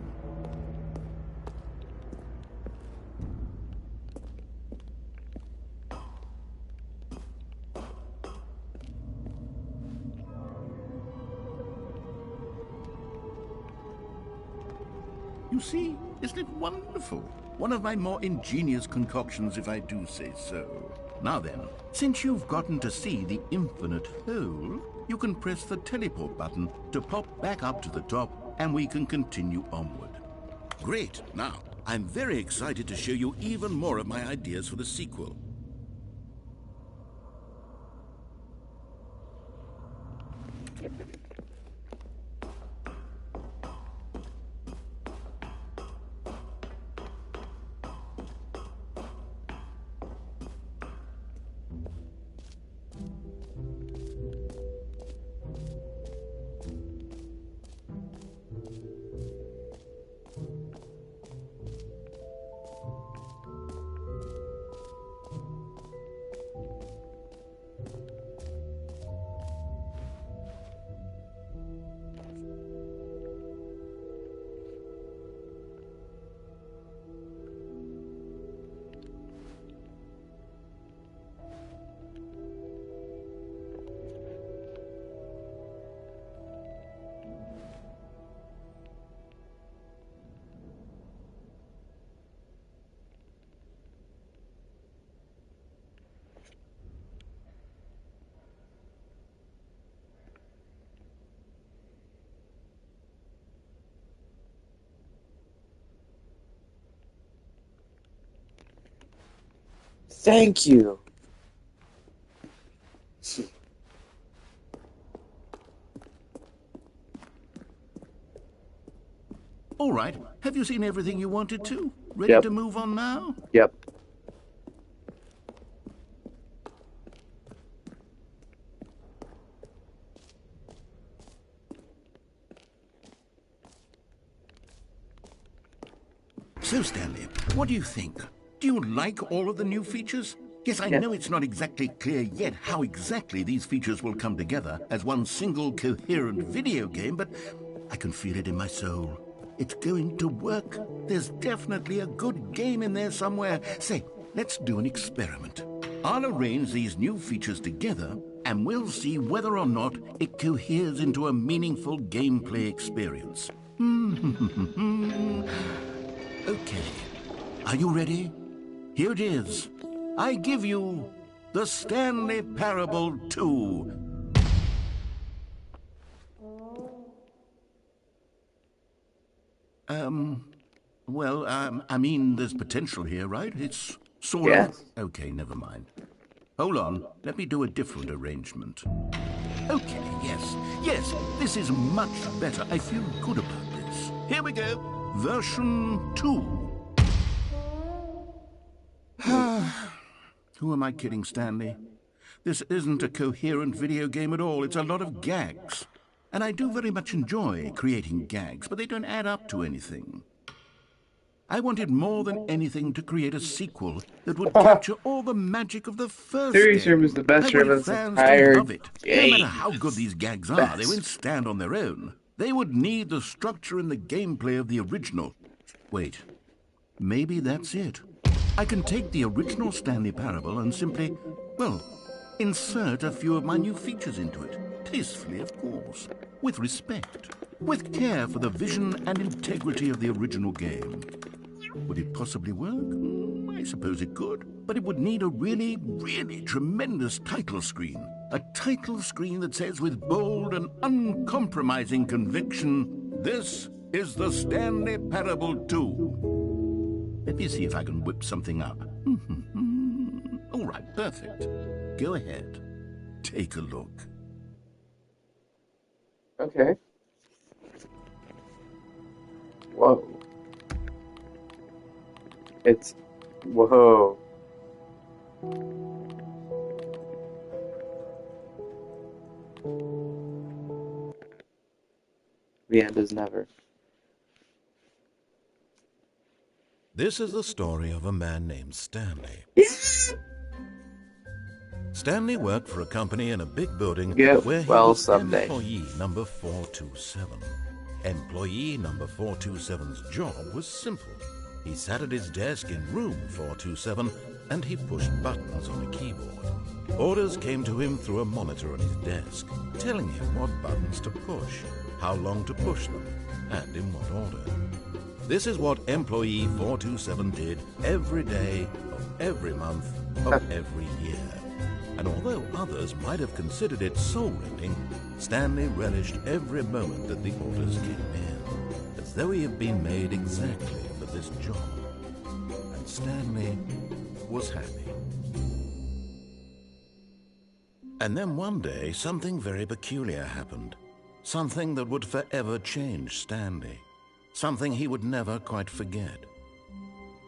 You see, isn't it wonderful? One of my more ingenious concoctions, if I do say so. Now then, since you've gotten to see the infinite hole, you can press the teleport button to pop back up to the top, and we can continue onward. Great. Now, I'm very excited to show you even more of my ideas for the sequel.
Thank you.
All right. Have you seen everything you wanted to? Ready
Yep.
to move on now?
Yep.
So, Stanley, what do you think? Do you like all of the new features? Yes, I
Yeah.
know it's not exactly clear yet how exactly these features will come together as one single coherent video game, but I can feel it in my soul. It's going to work. There's definitely a good game in there somewhere. Say, let's do an experiment. I'll arrange these new features together, and we'll see whether or not it coheres into a meaningful gameplay experience. Okay. Are you ready? Here it is. I give you the Stanley Parable 2. I mean, there's potential here, right? It's sort
Yes.
of... Okay, never mind. Hold on. Let me do a different arrangement. Okay, yes, this is much better. I feel good about this. Here we go. Version 2. Who am I kidding, Stanley? This isn't a coherent video game at all. It's a lot of gags. And I do very much enjoy creating gags, but they don't add up to anything. I wanted more than anything to create a sequel that would capture all the magic of the first
Series
game.
Room is the best
I
room
wanted
of this
fans
entire
to love it. No
game.
matter how good these gags are, they
Best.
won't stand on their own. They would need the structure and the gameplay of the original. Wait, maybe that's it. I can take the original Stanley Parable and simply, well, insert a few of my new features into it. Tastefully, of course. With respect. With care for the vision and integrity of the original game. Would it possibly work? I suppose it could. But it would need a really, really tremendous title screen. A title screen that says with bold and uncompromising conviction, "This is the Stanley Parable 2. Let me see if I can whip something up. All right, perfect. Go ahead. Take a look.
Okay. Whoa. It's... Whoa. The end is never.
This is the story of a man named Stanley. Stanley worked for a company in a big building
Get
where he
well
was
someday.
employee number 427. Employee number 427's job was simple. He sat at his desk in room 427 and he pushed buttons on a keyboard. Orders came to him through a monitor on his desk, telling him what buttons to push, how long to push them, and in what order. This is what employee 427 did every day of every month of every year. And although others might have considered it soul-rending, Stanley relished every moment that the orders came in, as though he had been made exactly for this job. And Stanley was happy. And then one day, something very peculiar happened. Something that would forever change Stanley. Something he would never quite forget.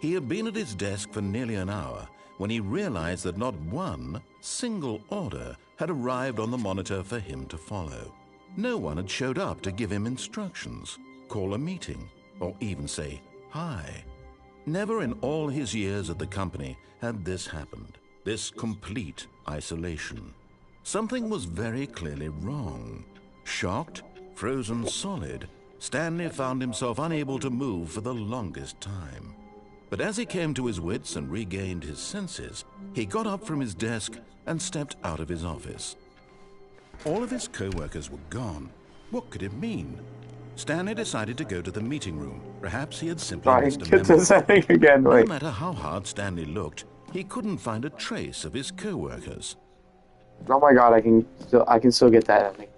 He had been at his desk for nearly an hour when he realized that not one single order had arrived on the monitor for him to follow. No one had showed up to give him instructions, call a meeting, or even say hi. Never in all his years at the company had this happened, this complete isolation. Something was very clearly wrong. Shocked, frozen solid, Stanley found himself unable to move for the longest time. But as he came to his wits and regained his senses, he got up from his desk and stepped out of his office. All of his co-workers were gone. What could it mean? Stanley decided to go to the meeting room. Perhaps he had simply
Fine,
missed a
get
memo.
this setting again.
No
Wait.
matter how hard Stanley looked, he couldn't find a trace of his co-workers.
Oh my god, I can still get that ending.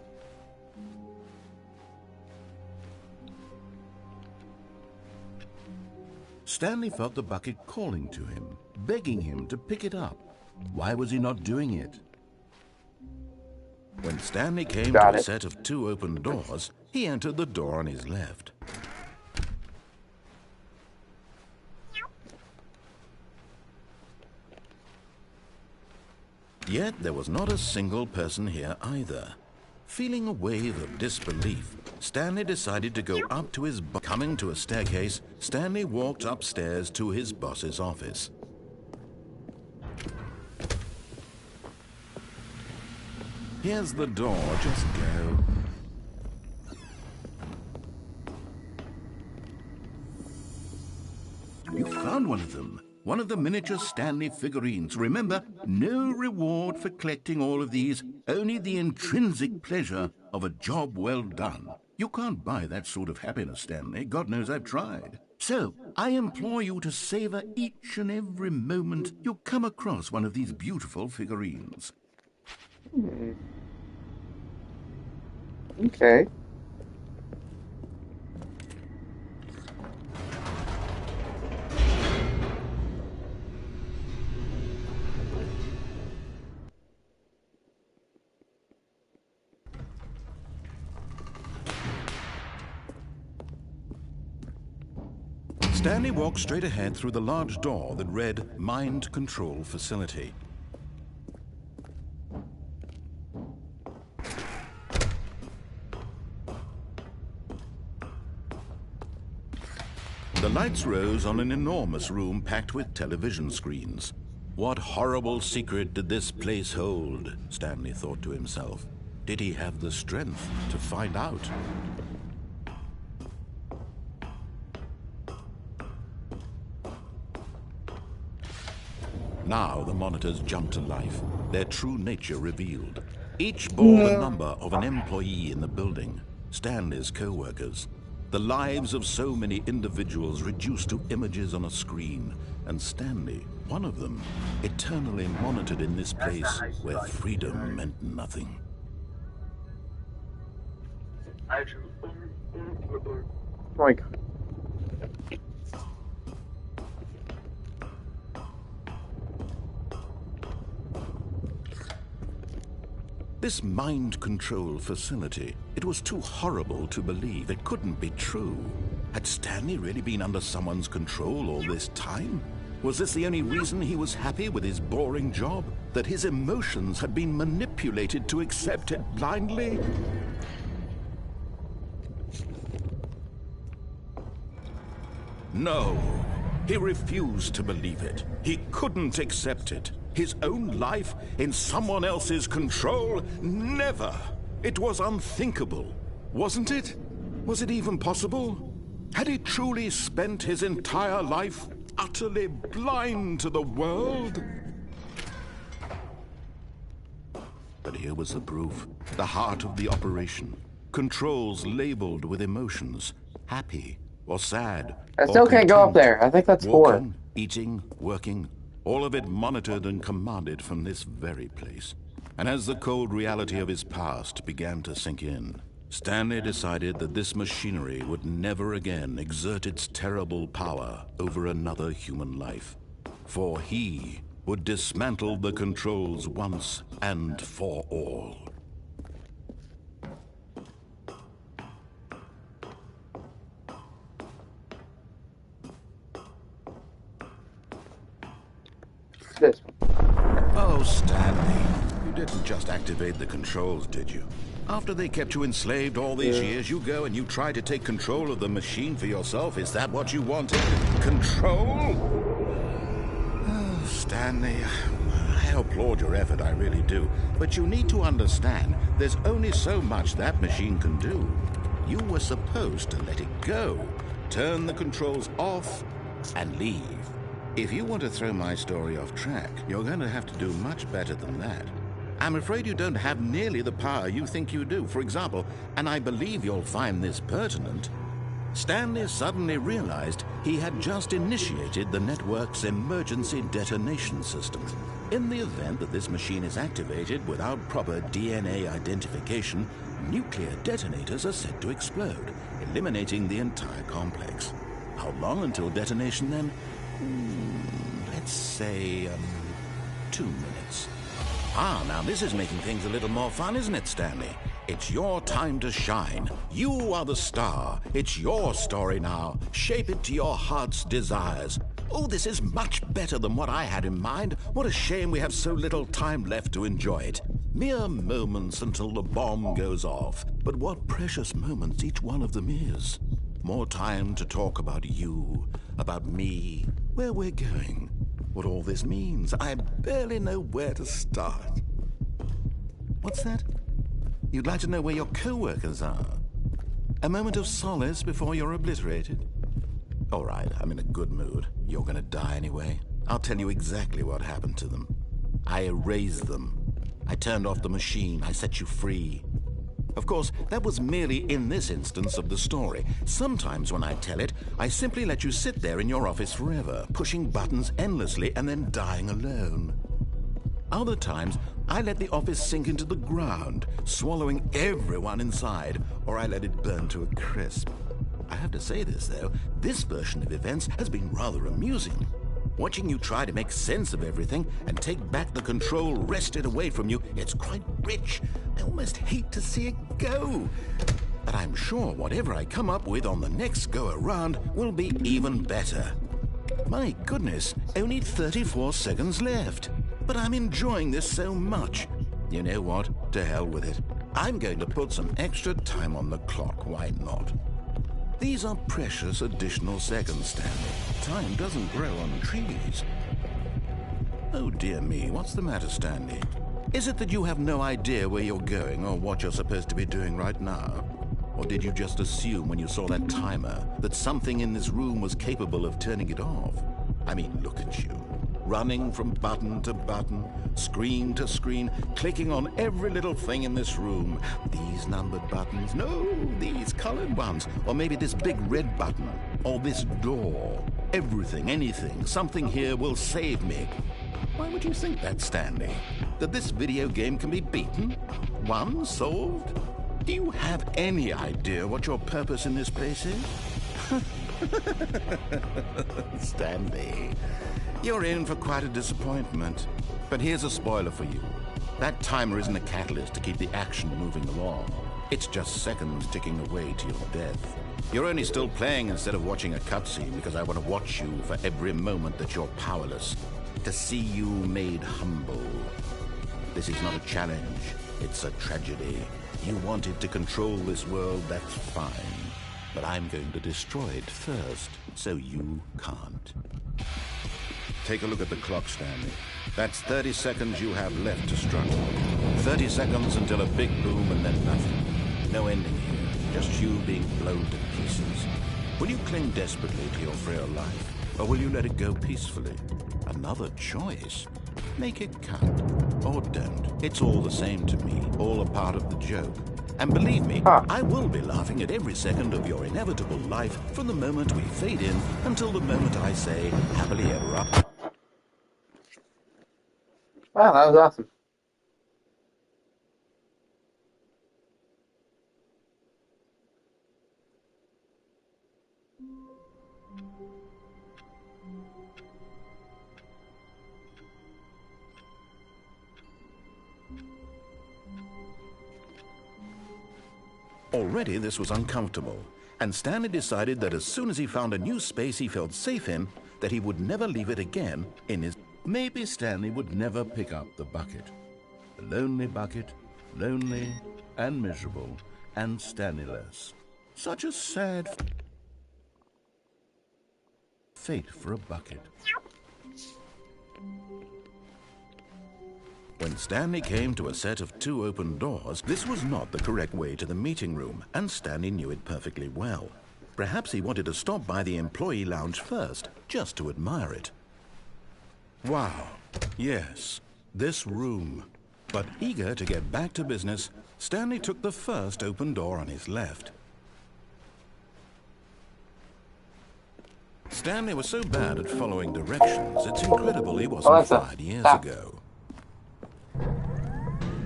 Stanley felt the bucket calling to him, begging him to pick it up. Why was he not doing it?
When Stanley came
Got
to a
it.
set of 2 open doors, he entered the door on his left. Yet there was not a single person here either. Feeling a wave of disbelief, Stanley decided to go up to his boss. Coming to a staircase, Stanley walked upstairs to his boss's office. Here's the door, just go.
You found one of them. One of the miniature Stanley figurines. Remember, no reward for collecting all of these, only the intrinsic pleasure of a job well done. You can't buy that sort of happiness, Stanley. God knows I've tried. So, I implore you to savor each and every moment you come across one of these beautiful figurines.
Okay.
Stanley walked straight ahead through the large door that read Mind Control Facility. The lights rose on an enormous room packed with television screens. What horrible secret did this place hold? Stanley thought to himself. Did he have the strength to find out? Now the monitors jumped to life, their true nature revealed. Each bore the number of an employee in the building, Stanley's co-workers. The lives of so many individuals reduced to images on a screen, and Stanley, one of them, eternally monitored in this place where freedom meant nothing.
Oh my God.
This mind control facility, it was too horrible to believe. It couldn't be true. Had Stanley really been under someone's control all this time? Was this the only reason he was happy with his boring job? That his emotions had been manipulated to accept it blindly? No, he refused to believe it. He couldn't accept it. His own life in someone else's control? Never! It was unthinkable, wasn't it? Was it even possible? Had he truly spent his entire life utterly blind to the world? But here was the proof, the heart of the operation. Controls labeled with emotions, happy or sad.
I still can't go up there. I think that's 4.
Walking, eating, working, all of it monitored and commanded from this very place. And as the cold reality of his past began to sink in, Stanley decided that this machinery would never again exert its terrible power over another human life. For he would dismantle the controls once and for all.
This.
Oh, Stanley, you didn't just activate the controls, did you? After they kept you enslaved all these years, you go and you try to take control of the machine for yourself. Is that what you wanted? Control? Oh, Stanley, I applaud your effort, I really do. But you need to understand, there's only so much that machine can do. You were supposed to let it go, turn the controls off, and leave. If you want to throw my story off track, you're going to have to do much better than that. I'm afraid you don't have nearly the power you think you do. For example, and I believe you'll find this pertinent, Stanley suddenly realized he had just initiated the network's emergency detonation system. In the event that this machine is activated without proper DNA identification, nuclear detonators are set to explode, eliminating the entire complex. How long until detonation then? Let's say, 2 minutes. Ah, now this is making things a little more fun, isn't it, Stanley? It's your time to shine. You are the star. It's your story now. Shape it to your heart's desires. Oh, this is much better than what I had in mind. What a shame we have so little time left to enjoy it. Mere moments until the bomb goes off. But what precious moments each one of them is. More time to talk about you, about me, where we're going, what all this means. I barely know where to start. What's that? You'd like to know where your co-workers are? A moment of solace before you're obliterated? All right, I'm in a good mood. You're gonna die anyway. I'll tell you exactly what happened to them. I erased them. I turned off the machine. I set you free. Of course, that was merely in this instance of the story. Sometimes when I tell it, I simply let you sit there in your office forever, pushing buttons endlessly and then dying alone. Other times, I let the office sink into the ground, swallowing everyone inside, or I let it burn to a crisp. I have to say this, though, this version of events has been rather amusing. Watching you try to make sense of everything and take back the control wrested away from you, it's quite rich. I almost hate to see it go. But I'm sure whatever I come up with on the next go-around will be even better. My goodness, only 34 seconds left. But I'm enjoying this so much. You know what? To hell with it. I'm going to put some extra time on the clock, why not? These are precious additional seconds, Stanley. Time doesn't grow on trees. Oh dear me, what's the matter, Stanley? Is it that you have no idea where you're going or what you're supposed to be doing right now? Or did you just assume when you saw that timer that something in this room was capable of turning it off? I mean, look at you. Running from button to button, screen to screen, clicking on every little thing in this room. These numbered buttons, no, these colored ones. Or maybe this big red button, or this door. Everything, anything, something here will save me. Why would you think that, Stanley? That this video game can be beaten? Won? Solved? Do you have any idea what your purpose in this place is? Stanley, you're in for quite a disappointment. But here's a spoiler for you. That timer isn't a catalyst to keep the action moving along. It's just seconds ticking away to your death. You're only still playing instead of watching a cutscene because I want to watch you for every moment that you're powerless. To see you made humble. This is not a challenge. It's a tragedy. You wanted to control this world, that's fine. But I'm going to destroy it first, so you can't. Take a look at the clock, Stanley. That's 30 seconds you have left to struggle. 30 seconds until a big boom and then nothing. No ending here, just you being blown to pieces. Will you cling desperately to your frail life, or will you let it go peacefully? Another choice. Make it count, or don't. It's all the same to me, all a part of the joke. And believe me, I will be laughing at every second of your inevitable life from the moment we fade in until the moment I say, happily ever after.
Wow, that was awesome.
Already this was uncomfortable, and Stanley decided that as soon as he found a new space he felt safe in, that he would never leave it again in his... Maybe Stanley would never pick up the bucket. The lonely bucket, lonely and miserable, and Stanley-less. Such a sad fate for a bucket. When Stanley came to a set of 2 open doors, this was not the correct way to the meeting room, and Stanley knew it perfectly well. Perhaps he wanted to stop by the employee lounge first, just to admire it. Wow, yes, this room. But eager to get back to business, Stanley took the first open door on his left. Stanley was so bad at following directions, it's incredible he wasn't fired years ago.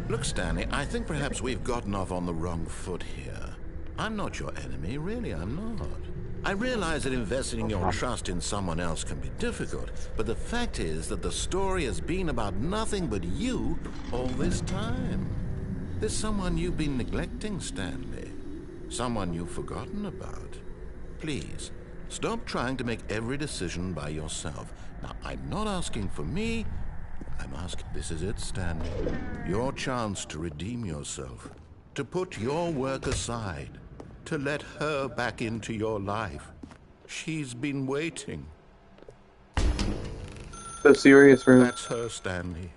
Look, Stanley, I think perhaps we've gotten off on the wrong foot here. I'm not your enemy, really, I'm not.
I realize that investing your trust in someone else can be difficult, but the fact is that the story has been about nothing but you all this time. There's someone you've been neglecting, Stanley. Someone you've forgotten about. Please, stop trying to make every decision by yourself. Now, I'm not asking for me. I'm asking, this is it, Stanley. Your chance to redeem yourself. To put your work aside. To let her back into your life. She's been waiting.
The serious room.
That's her, Stanley.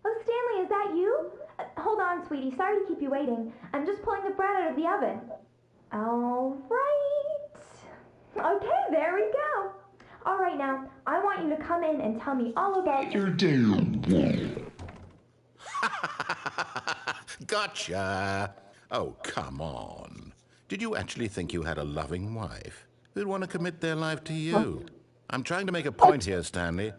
Oh, Stanley, is that you? Hold on, sweetie. Sorry to keep you waiting. I'm just pulling the bread out of the oven. All right. Okay, there we go. All right, now, I want you to come in and tell me all about your day.
Gotcha. Oh, come on. Did you actually think you had a loving wife who'd want to commit their life to you? I'm trying to make a point here, Stanley.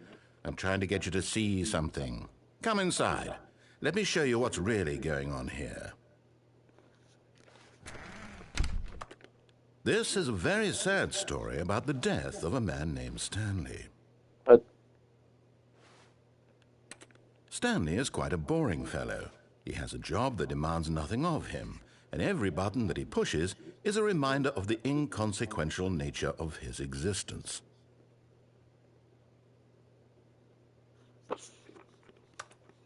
I'm trying to get you to see something. Come inside. Let me show you what's really going on here. This is a very sad story about the death of a man named Stanley. Stanley is quite a boring fellow. He has a job that demands nothing of him, and every button that he pushes is a reminder of the inconsequential nature of his existence.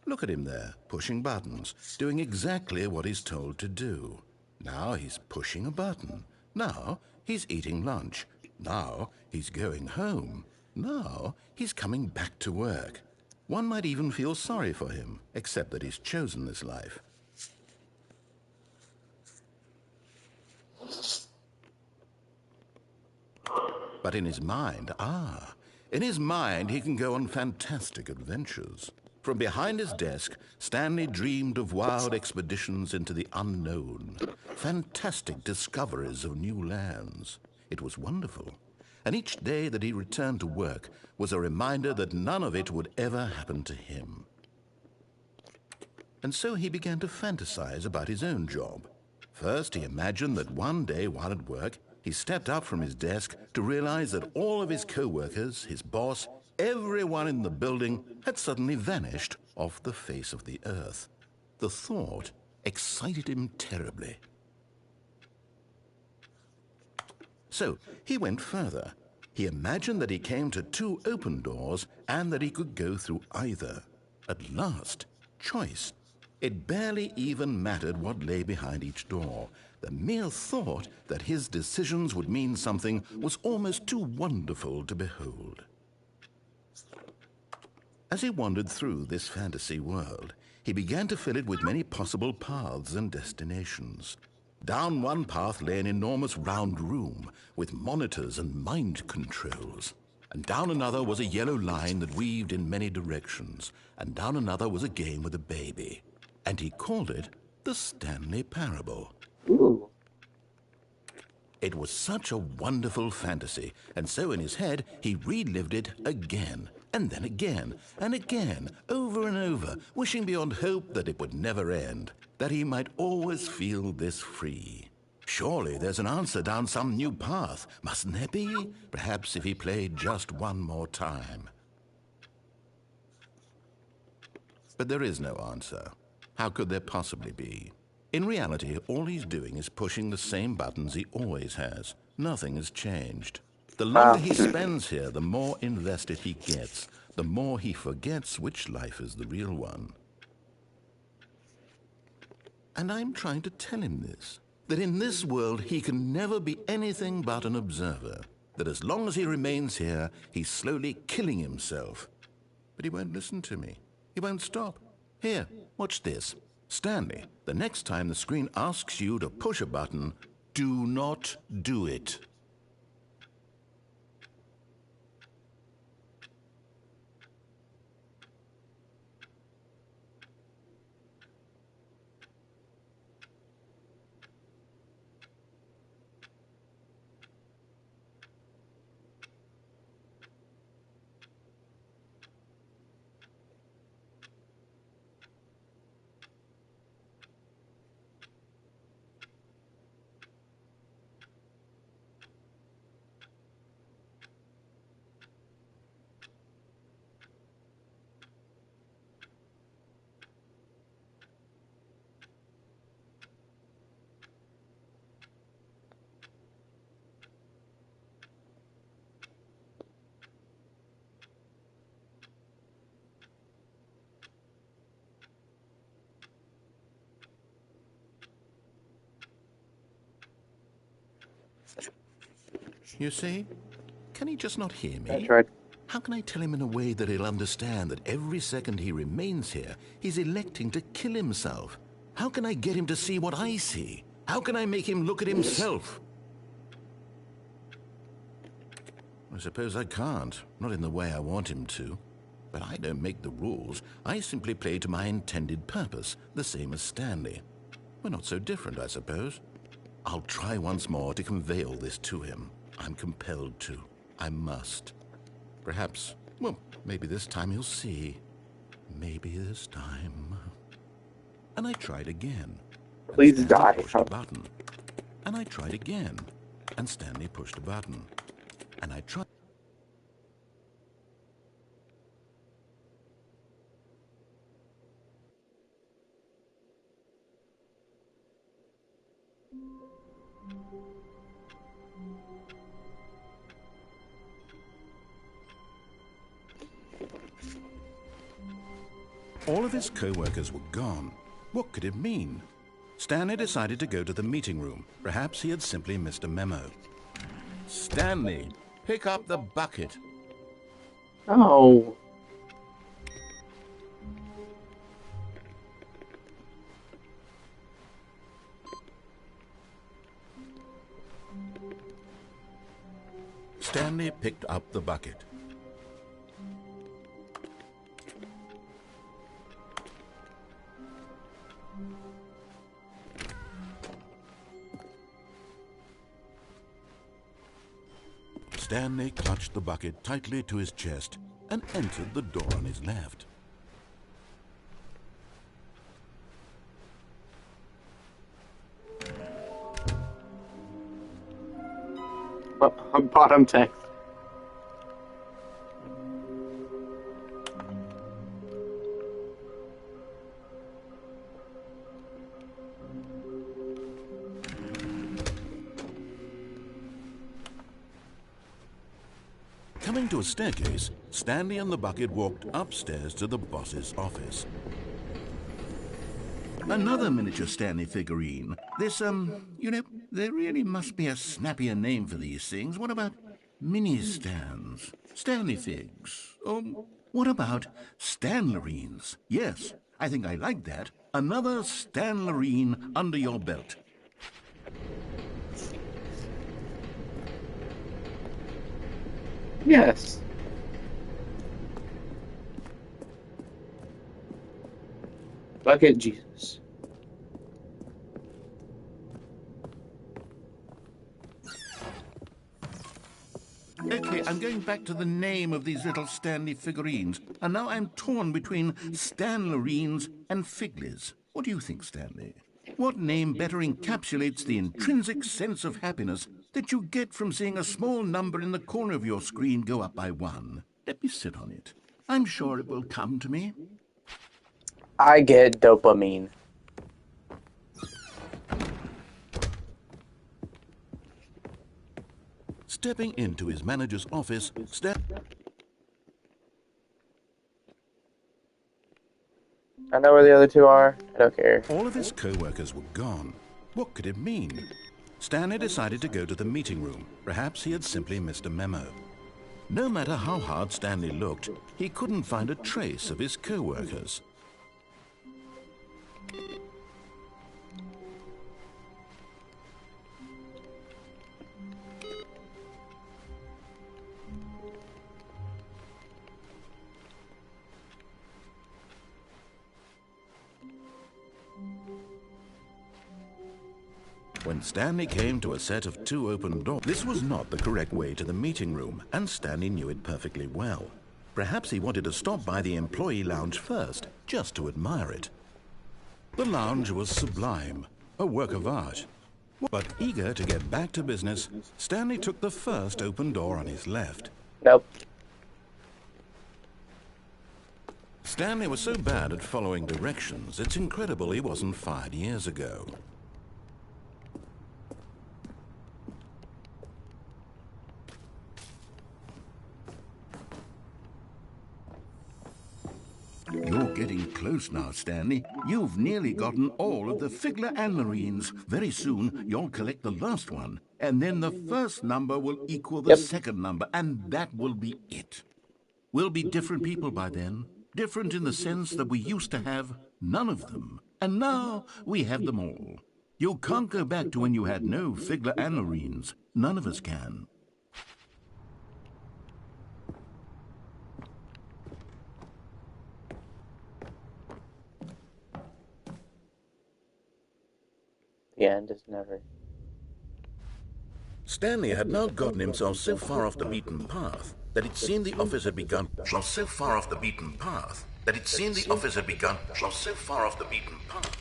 Look at him there, pushing buttons, doing exactly what he's told to do. Now he's pushing a button. Now he's eating lunch. Now he's going home. Now he's coming back to work. One might even feel sorry for him, except that he's chosen this life. But in his mind, in his mind he can go on fantastic adventures. From behind his desk, Stanley dreamed of wild expeditions into the unknown, fantastic discoveries of new lands. It was wonderful, and each day that he returned to work was a reminder that none of it would ever happen to him. And so he began to fantasize about his own job. First, he imagined that one day while at work, he stepped up from his desk to realize that all of his co-workers, his boss, everyone in the building had suddenly vanished off the face of the earth. The thought excited him terribly. So he went further. He imagined that he came to 2 open doors and that he could go through either. At last, choice. It barely even mattered what lay behind each door. The mere thought that his decisions would mean something was almost too wonderful to behold. As he wandered through this fantasy world, he began to fill it with many possible paths and destinations. Down one path lay an enormous round room with monitors and mind controls. And down another was a yellow line that weaved in many directions. And down another was a game with a baby. And he called it the Stanley Parable.
Ooh.
It was such a wonderful fantasy, and so in his head he relived it again, and then again, and again, over and over, wishing beyond hope that it would never end, that he might always feel this free. Surely there's an answer down some new path, mustn't there be? Perhaps if he played just one more time. But there is no answer. How could there possibly be? In reality, all he's doing is pushing the same buttons he always has. Nothing has changed. The longer he spends here, the more invested he gets, the more he forgets which life is the real one. And I'm trying to tell him this, that in this world he can never be anything but an observer, that as long as he remains here, he's slowly killing himself. But he won't listen to me. He won't stop. Here, watch this. Stanley, the next time the screen asks you to push a button, do not do it.
You see? Can he just not hear
I
me?
tried.
How can I tell him in a way that he'll understand that every second he remains here, he's electing to kill himself? How can I get him to see what I see? How can I make him look at himself? I suppose I can't, not in the way I want him to. But I don't make the rules. I simply play to my intended purpose, the same as Stanley. We're not so different, I suppose. I'll try once more to convey all this to him. I'm compelled to. I must. Perhaps, well, maybe this time he'll see. Maybe this time. And I tried again. And
Please
Stanley
die.
pushed a button. And I tried again. And Stanley pushed a button. And I tried. All of his co-workers were gone. What could it mean? Stanley decided to go to the meeting room. Perhaps he had simply missed a memo. Stanley, pick up the bucket.
Oh.
Stanley picked up the bucket. Stanley clutched the bucket tightly to his chest and entered the door on his left.
Bottom text.
Coming to a staircase, Stanley and the bucket walked upstairs to the boss's office. Another miniature Stanley figurine. This, you know, there really must be a snappier name for these things. What about mini-stands? Stanley figs? What about Stanlerines? Yes, I think I like that. Another Stanlerine under your belt.
Yes. Bucket Jesus.
Okay, I'm going back to the name of these little Stanley figurines, and now I'm torn between Stanlerines and Figlies. What do you think, Stanley? What name better encapsulates the intrinsic sense of happiness that you get from seeing a small number in the corner of your screen go up by 1? Let me sit on it. I'm sure it will come to me.
I get dopamine.
Stepping into his manager's office,
I know where the other two are. I don't care.
all of his co-workers were gone. What could it mean? Stanley decided to go to the meeting room. Perhaps he had simply missed a memo. No matter how hard Stanley looked, he couldn't find a trace of his co-workers. When Stanley came to a set of 2 open doors, this was not the correct way to the meeting room, and Stanley knew it perfectly well. Perhaps he wanted to stop by the employee lounge first, just to admire it. The lounge was sublime, a work of art. But eager to get back to business, Stanley took the first open door on his left.
Nope.
Stanley was so bad at following directions, it's incredible he wasn't fired years ago. You're
getting close now, Stanley. You've nearly gotten all of the Figler Anmarines. Very soon, you'll collect the last one. And then the first number will equal the second number, and that will be it. We'll be different people by then. Different in the sense that we used to have none of them. And now we have them all. You can't go back to when you had no Figler Anmarines. None of us can.
The end is never.
Stanley had now gotten himself so far off the beaten path that it seemed the office had begun. So far off the beaten path that it seemed the office had begun. So far off the beaten path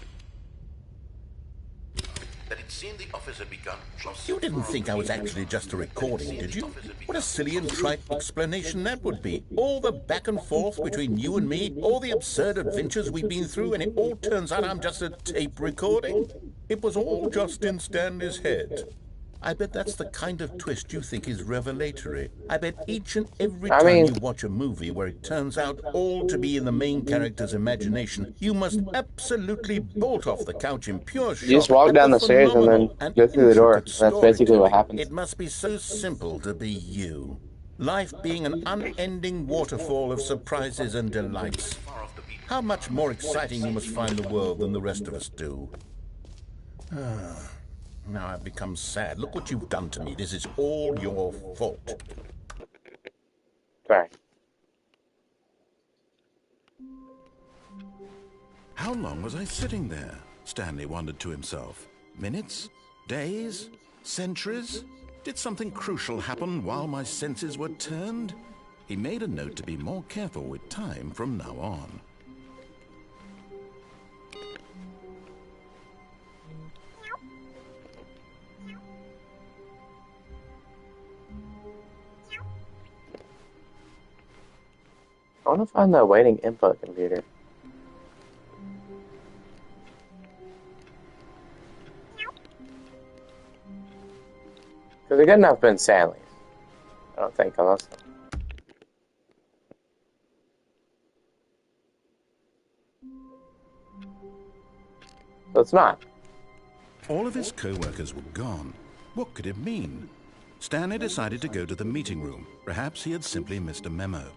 that it seemed the office had begun.
You didn't think I was actually just a recording, did you? What a silly and trite explanation that would be. All the back and forth between you and me, all the absurd adventures we've been through, and it all turns out I'm just a tape recording. It was all just in Stanley's head. I bet that's the kind of twist you think is revelatory. I bet each and every time you watch a movie where it turns out all to be in the main character's imagination, you must absolutely bolt off the couch in pure shock.
You just walk down the stairs and then go through the door. That's basically what happens.
It must be so simple to be you. Life being an unending waterfall of surprises and delights. How much more exciting you must find the world than the rest of us do. Now I've become sad. Look what you've done to me. This is all your fault.
Sorry.
How long was I sitting there? Stanley wondered to himself. Minutes? Days? Centuries? Did something crucial happen while my senses were turned? He made a note to be more careful with time from now on.
I want to find the waiting input computer. Because they're good enough in Stanley's. I don't think, unless... So it's not.
All of his co-workers were gone. What could it mean? Stanley decided to go to the meeting room. Perhaps he had simply missed a memo.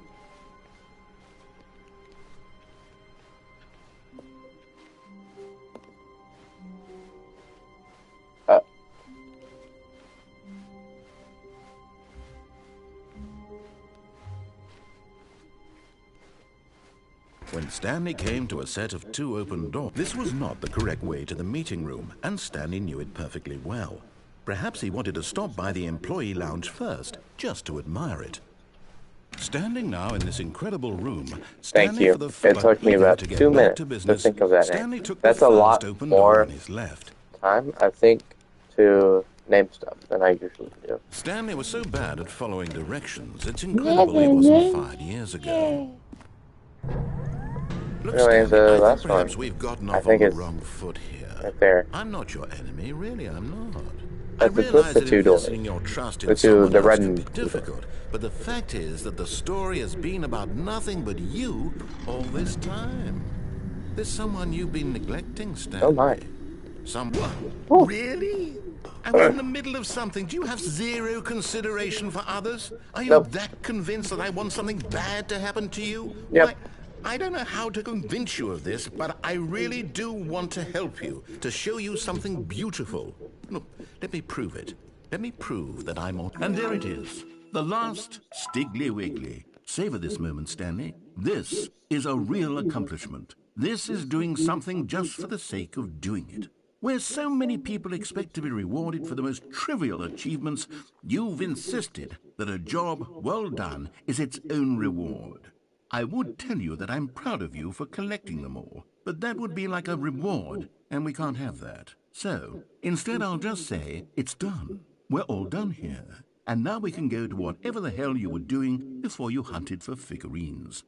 When Stanley came to a set of 2 open doors, this was not the correct way to the meeting room, and Stanley knew it perfectly well. Perhaps he wanted to stop by the employee lounge first, just to admire it. Standing now in this incredible room,
Thank you. It took me about 2 minutes to think of that name. That's a lot more time, I think, to name stuff than I usually do.
Stanley was so bad at following directions, it's incredible he wasn't fired years ago. Look,
Anyway,
Stanley,
the
I
last
think perhaps
one,
we've gotten
I
off
think
on the
it's
wrong foot here.
right there.
I'm not your enemy, really, I'm not.
That's
I
the
realize
the
that
2 doors.
investing your trust in
The two,
someone
the
else
red
can
and
be
blue door.
difficult, but the fact is that the story has been about nothing but you all this time. There's someone you've been neglecting, Stanley.
Oh my.
Someone?
Oh.
Really? I'm in the middle of something. Do you have zero consideration for others? Are you
Nope.
that convinced that I want something bad to happen to you?
Yep.
I don't know how to convince you of this, but I really do want to help you, to show you something beautiful. Look, let me prove it. Let me prove that I'm on.
And there it is. The last Stiggly Wiggly. Savor this moment, Stanley. This is a real accomplishment. This is doing something just for the sake of doing it. Where so many people expect to be rewarded for the most trivial achievements, you've insisted that a job well done is its own reward. I would tell you that I'm proud of you for collecting them all, but that would be like a reward, and we can't have that. So, instead I'll just say, it's done. We're all done here. And now we can go to whatever the hell you were doing before you hunted for figurines.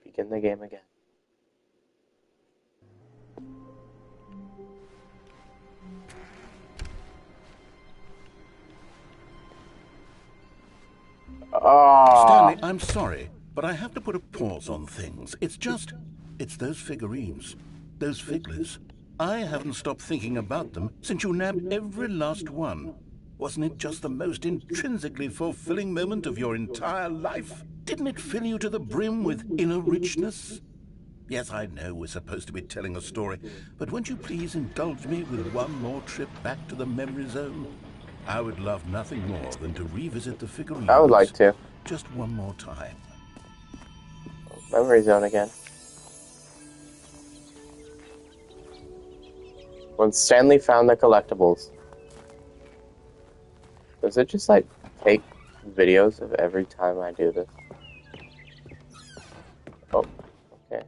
Begin the game again.
I'm sorry, but I have to put a pause on things. It's those figurines, those Figglers. I haven't stopped thinking about them since you nabbed every last one. Wasn't it just the most intrinsically fulfilling moment of your entire life? Didn't it fill you to the brim with inner richness? Yes, I know we're supposed to be telling a story, but won't you please indulge me with one more trip back to the memory zone? I would love nothing more than to revisit the figurines.
I would like to.
Just one more time.
Memory zone again. When Stanley found the collectibles. Does it just like take videos of every time I do this? Oh, okay.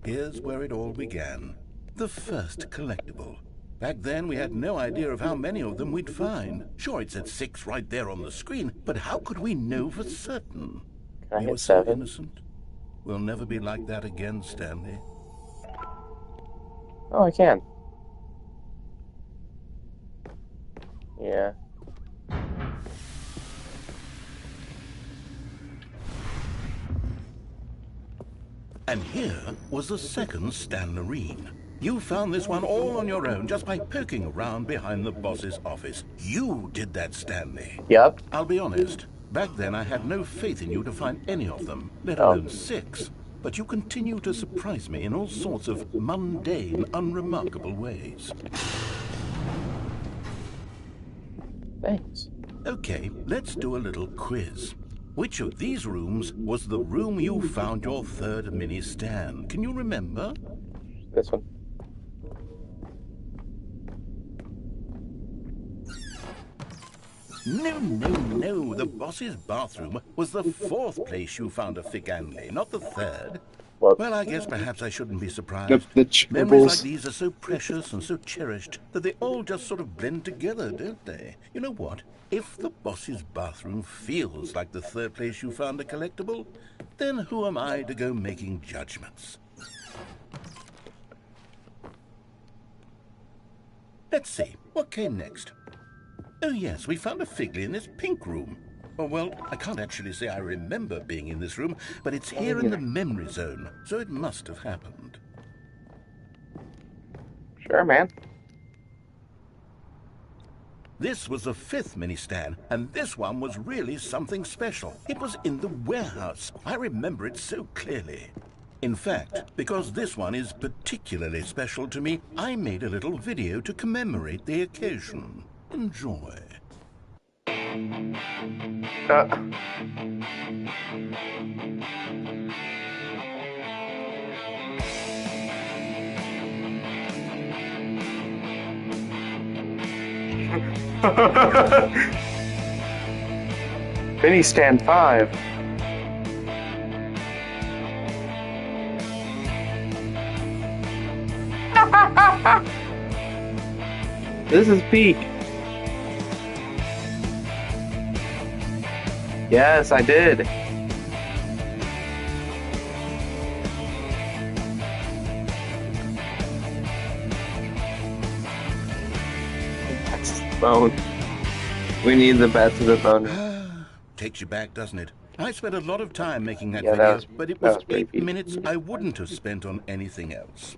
Here's where it all began. The first collectible. Back then, we had no idea of how many of them we'd find. Sure, it said 6 right there on the screen, but how could we know for certain?
Can I
We
hit
were so
7?
innocent. We'll never be like that again, Stanley.
Oh, I can. Yeah.
And here was the second Stanlerine. You found this one all on your own just by poking around behind the boss's office. You did that, Stanley.
Yep.
I'll be honest. Back then, I had no faith in you to find any of them, let alone 6. But you continue to surprise me in all sorts of mundane, unremarkable ways.
Thanks.
Okay, let's do a little quiz. Which of these rooms was the room you found your third mini Stan? Can you remember?
This one.
No. The boss's bathroom was the 4th place you found a Figanley, not the 3rd.
What?
Well, I guess perhaps I shouldn't be surprised.
The
Memories like
Chibbles.
these are so precious and so cherished that they all just sort of blend together, don't they? You know what? If the boss's bathroom feels like the 3rd place you found a collectible, then who am I to go making judgments? Let's see, what came next? Oh yes, we found a Figley in this pink room. Oh, well, I can't actually say I remember being in this room, but it's here in the memory zone, so it must have happened.
Sure, man.
This was the 5th mini Stan, and this one was really something special. It was in the warehouse. I remember it so clearly. In fact, because this one is particularly special to me, I made a little video to commemorate the occasion. Enjoy.
Mini Stan 5. This is peak. Yes, I did. That's the bone. We need the bat to the bone.
Takes you back, doesn't it? I spent a lot of time making that
Yeah,
video,
that
but it was
was pretty
8
peak.
minutes I wouldn't have spent on anything else.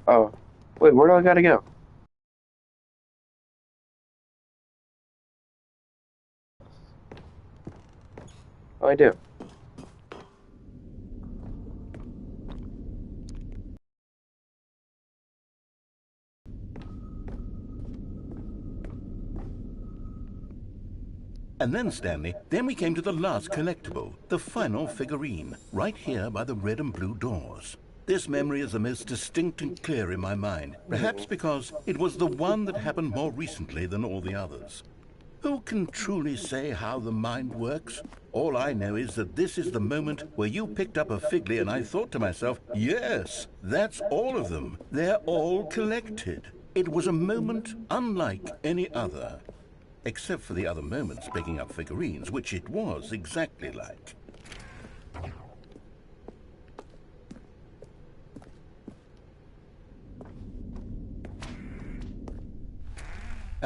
Oh, wait, where do I gotta go? Oh, I do.
And then, Stanley, then we came to the last collectible, the final figurine, right here by the red and blue doors. This memory is the most distinct and clear in my mind, perhaps because it was the one that happened more recently than all the others. Who can truly say how the mind works? All I know is that this is the moment where you picked up a Figley and I thought to myself, yes, that's all of them. They're all collected. It was a moment unlike any other. Except for the other moments picking up figurines, which it was exactly like.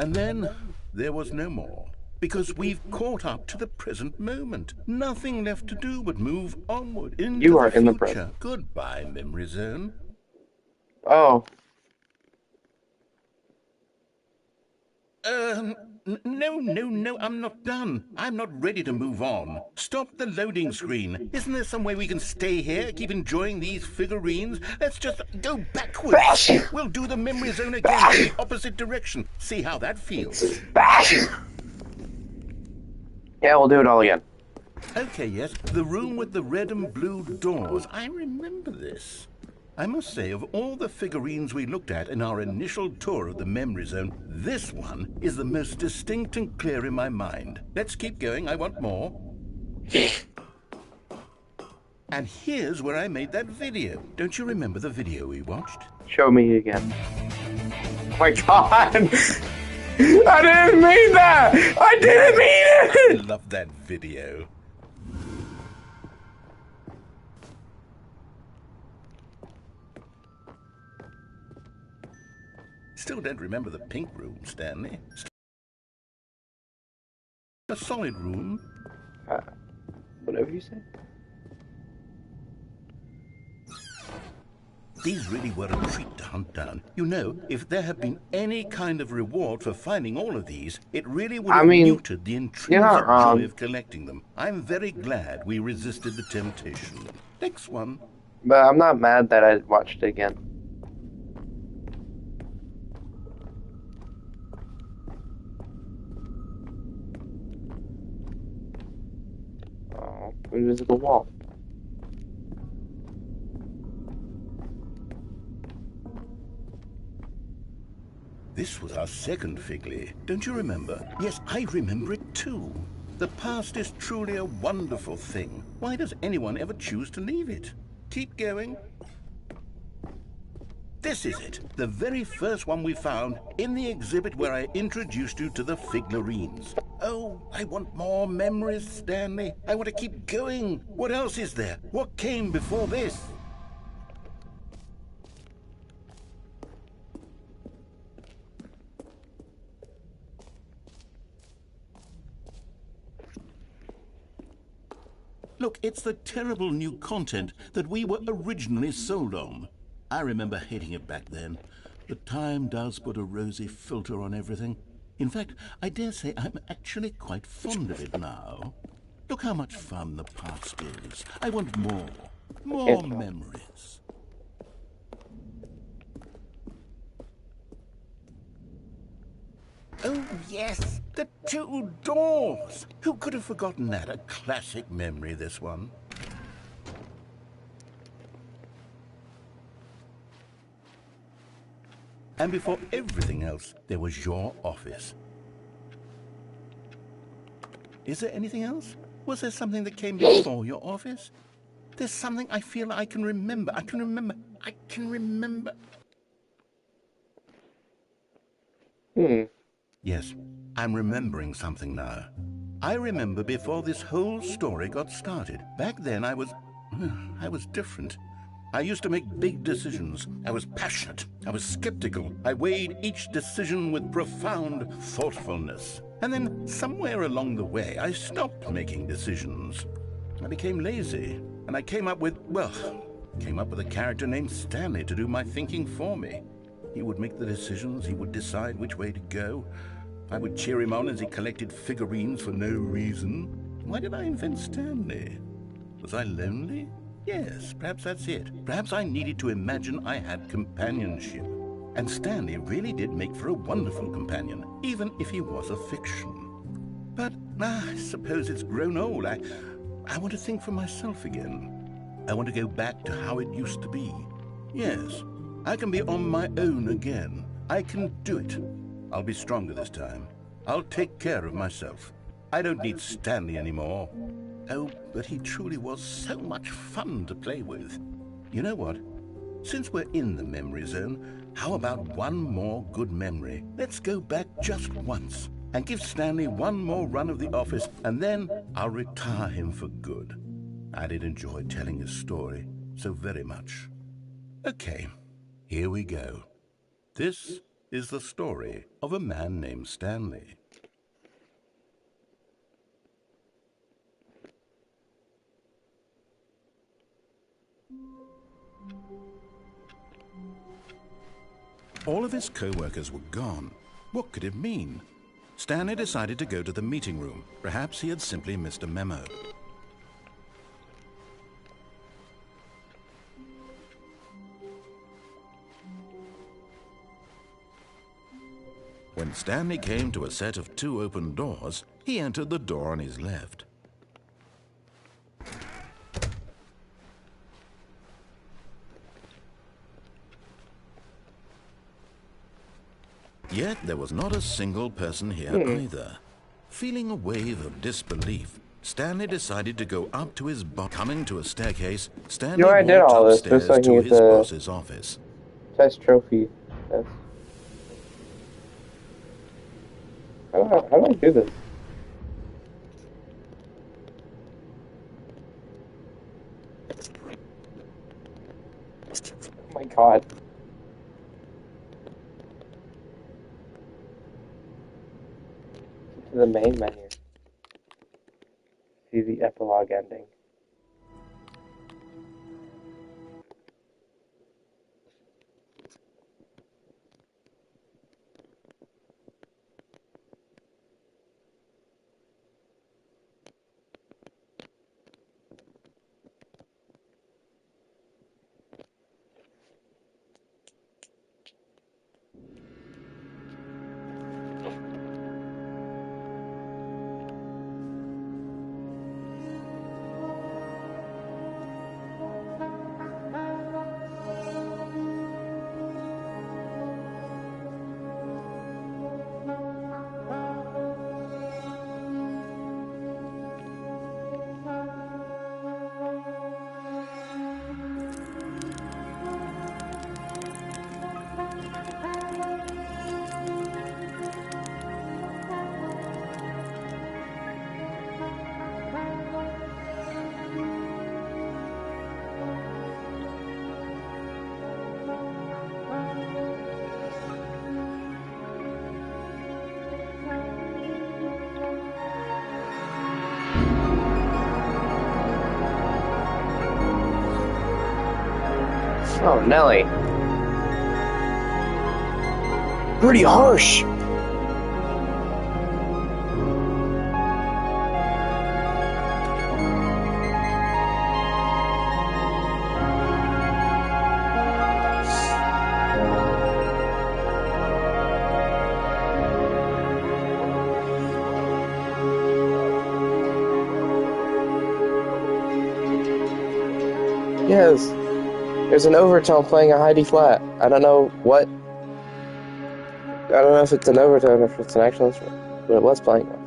And then there was no more. Because we've caught up to the present moment. Nothing left to do but move onward into the future.
You are in the present.
Goodbye, Memory Zone.
Oh.
No, I'm not done. I'm not ready to move on. Stop the loading screen. Isn't there some way we can stay here, keep enjoying these figurines? Let's just go backwards. We'll do the Memory Zone again in the opposite direction. See how that feels.
Yeah, we'll do it all again.
Okay, yes, the room with the red and blue doors. I remember this. I must say, of all the figurines we looked at in our initial tour of the Memory Zone, this one is the most distinct and clear in my mind. Let's keep going, I want more. And here's where I made that video. Don't you remember the video we watched?
Show me again. Oh my god! I didn't mean that! I didn't mean it!
I love that video. Still don't remember the pink room, Stanley. A solid room.
Whatever you say.
These really were a treat to hunt down. You know, if there had been any kind of reward for finding all of these, it really would have muted the intrinsic joy of collecting them. I'm very glad we resisted the temptation. Next one.
But I'm not mad that I watched it again. Oh, invisible wall.
This was our second Figley. Don't you remember? Yes, I remember it too. The past is truly a wonderful thing. Why does anyone ever choose to leave it? Keep going. This is it. The very first one we found in the exhibit where I introduced you to the figurines. Oh, I want more memories, Stanley. I want to keep going. What else is there? What came before this? Look, it's the terrible new content that we were originally sold on. I remember hating it back then. But time does put a rosy filter on everything. In fact, I dare say I'm actually quite fond of it now. Look how much fun the past is. I want more. More memories. Oh, yes, the two doors. Who could have forgotten that? A classic memory, this one. And before everything else, there was your office. Is there anything else? Was there something that came before your office? There's something I feel I can remember. I can remember. Yes, I'm remembering something now. I remember before this whole story got started. Back then I was different. I used to make big decisions. I was passionate. I was skeptical. I weighed each decision with profound thoughtfulness. And then somewhere along the way, I stopped making decisions. I became lazy. And I came up with a character named Stanley to do my thinking for me. He would make the decisions. He would decide which way to go. I would cheer him on as he collected figurines for no reason. Why did I invent Stanley? Was I lonely? Yes, perhaps that's it. Perhaps I needed to imagine I had companionship. And Stanley really did make for a wonderful companion, even if he was a fiction. But I suppose it's grown old. I want to think for myself again. I want to go back to how it used to be. Yes, I can be on my own again. I can do it. I'll be stronger this time. I'll take care of myself. I don't need Stanley anymore. Oh, but he truly was so much fun to play with. You know what? Since we're in the memory zone, how about one more good memory? Let's go back just once and give Stanley one more run of the office, and then I'll retire him for good. I did enjoy telling his story so very much. Okay, here we go. This is the story of a man named Stanley.
All of his co-workers were gone. What could it mean? Stanley decided to go to the meeting room. Perhaps he had simply missed a memo. When Stanley came to a set of 2 open doors, he entered the door on his left. Yet there was not a single person here either. Feeling a wave of disbelief, Stanley decided to go up to his boss. Coming to a staircase, Stanley walked upstairs to his boss's office.
Test trophy. Yes. How do I do this? Oh my god. To the main menu. See the epilogue ending. Oh, Nelly. Pretty harsh. Yes. There's an overtone playing a high D flat. I don't know what. I don't know if it's an overtone or if it's an actual instrument, but it was playing one.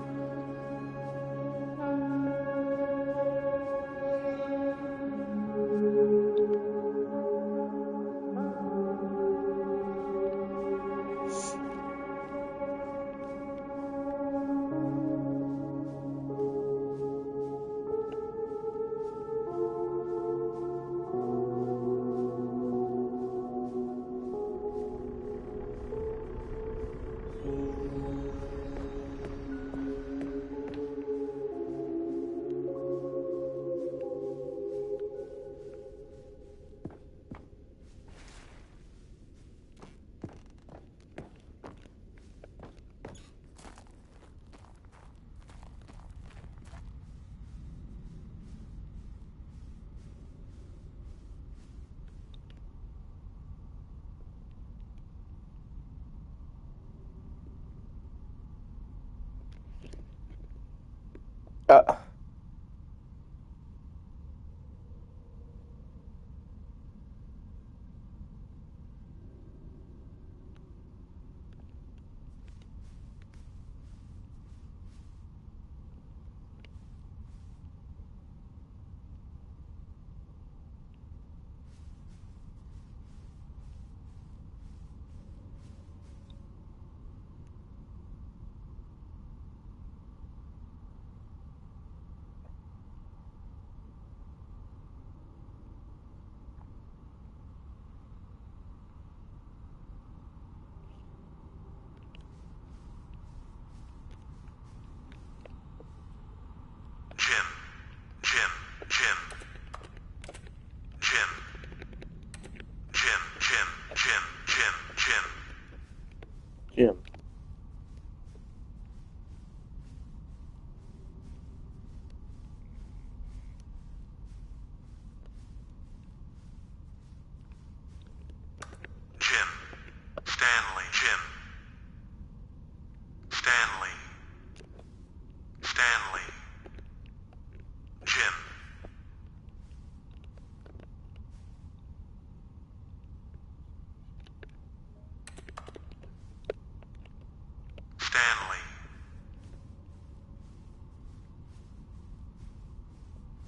Uh.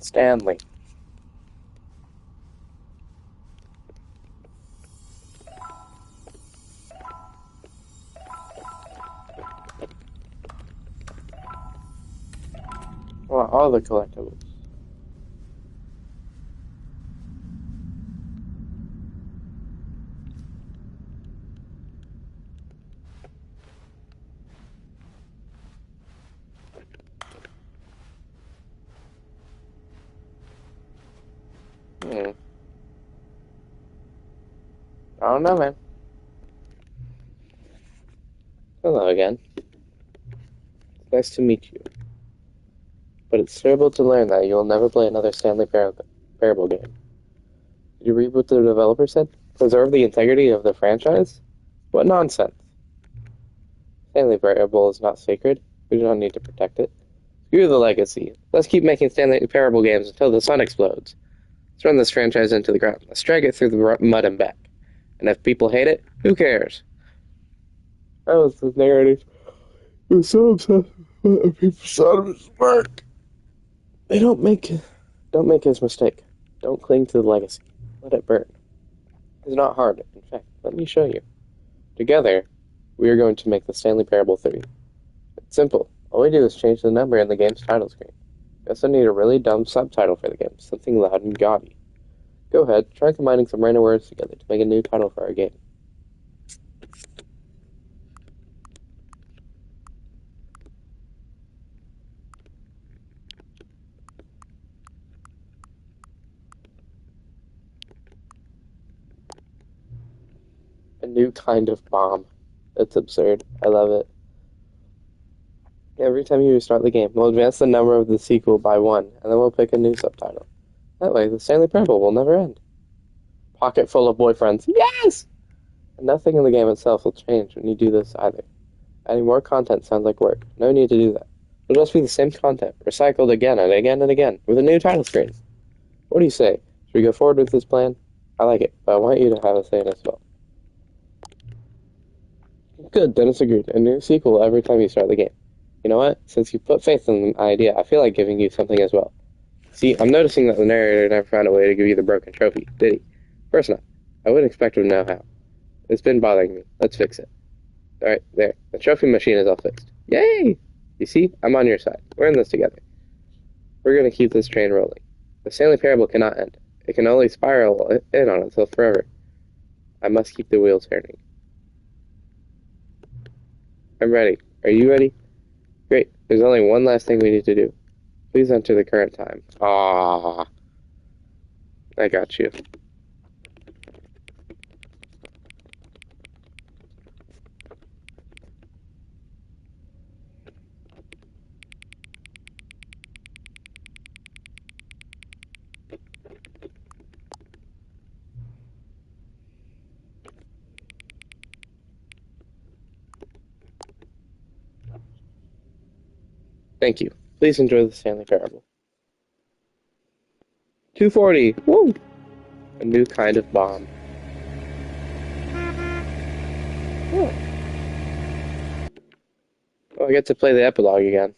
Stanley. Well, all the collectibles. I don't know, man. Hello again. It's nice to meet you. But it's terrible to learn that you will never play another Stanley Parable game. Did you read what the developer said? Preserve the integrity of the franchise? What nonsense. Stanley Parable is not sacred. We do not need to protect it. Screw the legacy. Let's keep making Stanley Parable games until the sun explodes. Let's run this franchise into the ground. Let's drag it through the mud and back. And if people hate it, who cares? That was the narrative. It was so obsessed with what people thought of his work. Don't make his mistake. Don't cling to the legacy. Let it burn. It's not hard. In fact, let me show you. Together, we are going to make the Stanley Parable 3. It's simple. All we do is change the number in the game's title screen. We also need a really dumb subtitle for the game, something loud and gaudy. Go ahead, try combining some random words together to make a new title for our game. A new kind of bomb. It's absurd. I love it. Every time you restart the game, we'll advance the number of the sequel by 1, and then we'll pick a new subtitle. That way, the Stanley Parable will never end. Pocket full of boyfriends. Yes! And nothing in the game itself will change when you do this either. Adding more content sounds like work. No need to do that. It'll just be the same content, recycled again and again and again, with a new title screen. What do you say? Should we go forward with this plan? I like it, but I want you to have a say in it as well. Good, Dennis agreed. A new sequel every time you start the game. You know what? Since you put faith in the idea, I feel like giving you something as well. See, I'm noticing that the narrator never found a way to give you the broken trophy, did he? Of course not. I wouldn't expect him to know how. It's been bothering me. Let's fix it. Alright, there. The trophy machine is all fixed. Yay! You see? I'm on your side. We're in this together. We're going to keep this train rolling. The Stanley Parable cannot end. It can only spiral in on itself forever. I must keep the wheels turning. I'm ready. Are you ready? Great. There's only one last thing we need to do. Please enter the current time. Ah, I got you. Thank you. Please enjoy the Stanley Parable. 240. Woo! A new kind of bomb. Oh. Oh, I get to play the epilogue again.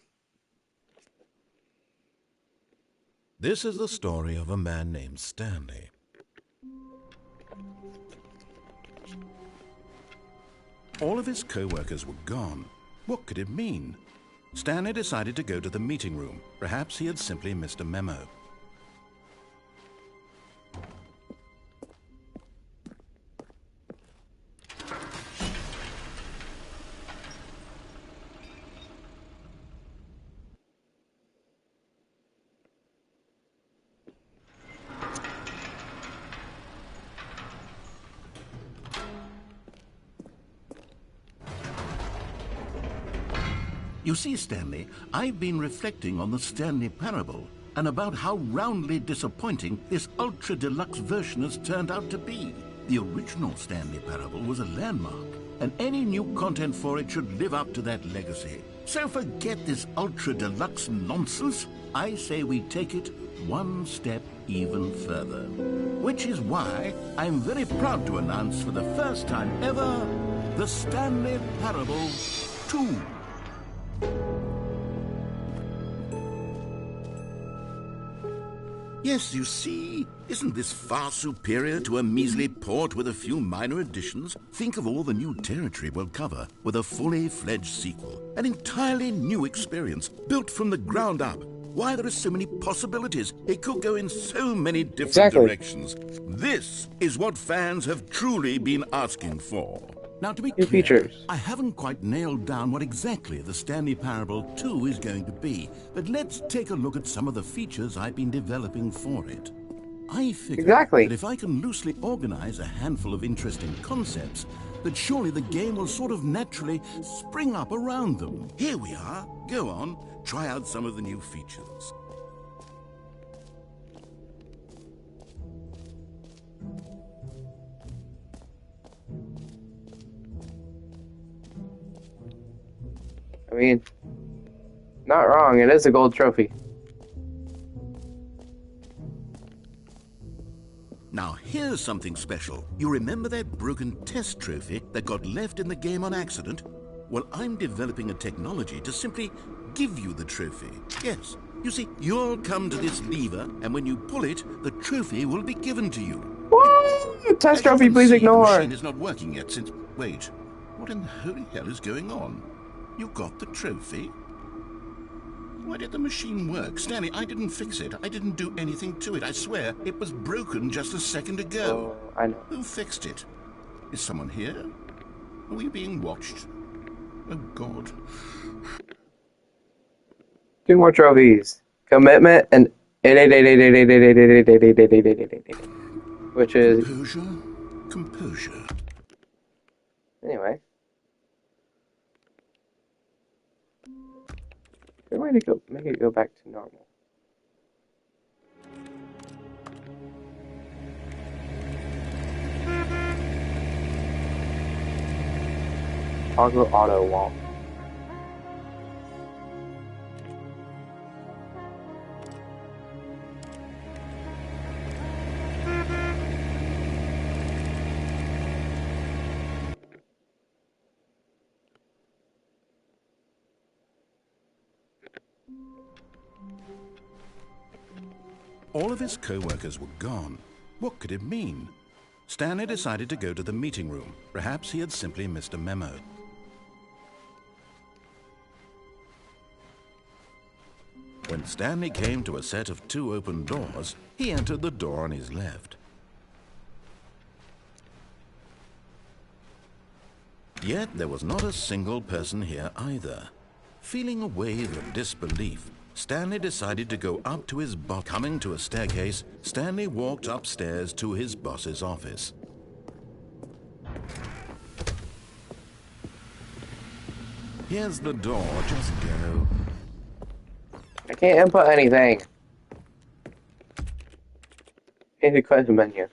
This is the story of a man named Stanley. All of his co-workers were gone. What could it mean? Stanley decided to go to the meeting room. Perhaps he had simply missed a memo. You see, Stanley, I've been reflecting on the Stanley Parable and about how roundly disappointing this ultra-deluxe version has turned out to be. The original Stanley Parable was a landmark, and any new content for it should live up to that legacy. So forget this ultra-deluxe nonsense. I say we take it one step even further. Which is why I'm very proud to announce for the first time ever, the Stanley Parable 2.
Yes, you see, isn't this far superior to a measly port with a few minor additions? Think of all the new territory we'll cover with a fully fledged sequel. An entirely new experience, built from the ground up. Why, there are so many possibilities. It could go in so many different directions. This is what fans have truly been asking for.
Now, to be
New
clear,
features.
I haven't quite nailed down what exactly the Stanley Parable 2 is going to be, but let's take a look at some of the features I've been developing for it. I figure that if I can loosely organize a handful of interesting concepts, that surely the game will sort of naturally spring up around them. Here we are. Go on, try out some of the new features.
I mean, not wrong. It is a gold trophy.
Now, here's something special. You remember that broken test trophy that got left in the game on accident? Well, I'm developing a technology to simply give you the trophy. Yes. You see, you'll come to this lever, and when you pull it, the trophy will be given to you.
Woo! Test
As you
trophy,
can
please
see,
ignore.
The machine is not working yet since... Wait. What in the holy hell is going on? You got the trophy? Why did the machine work? Stanley, I didn't fix it. I didn't do anything to it. I swear, it was broken just a second ago.
Oh, I know.
Who fixed it? Is someone here? Are we being watched? Oh, God.
2 more trophies. Commitment and... Which is...
Composure? Composure.
Anyway. Good way to go. Make it go back to normal. Toggle auto wall.
All of his co-workers were gone. What could it mean? Stanley decided to go to the meeting room. Perhaps he had simply missed a memo. When Stanley came to a set of 2 open doors, he entered the door on his left. Yet there was not a single person here either. Feeling a wave of disbelief, Stanley decided to go up to his boss. Coming to a staircase, Stanley walked upstairs to his boss's office. Here's the door, just go.
I can't input anything. Need to close the menu.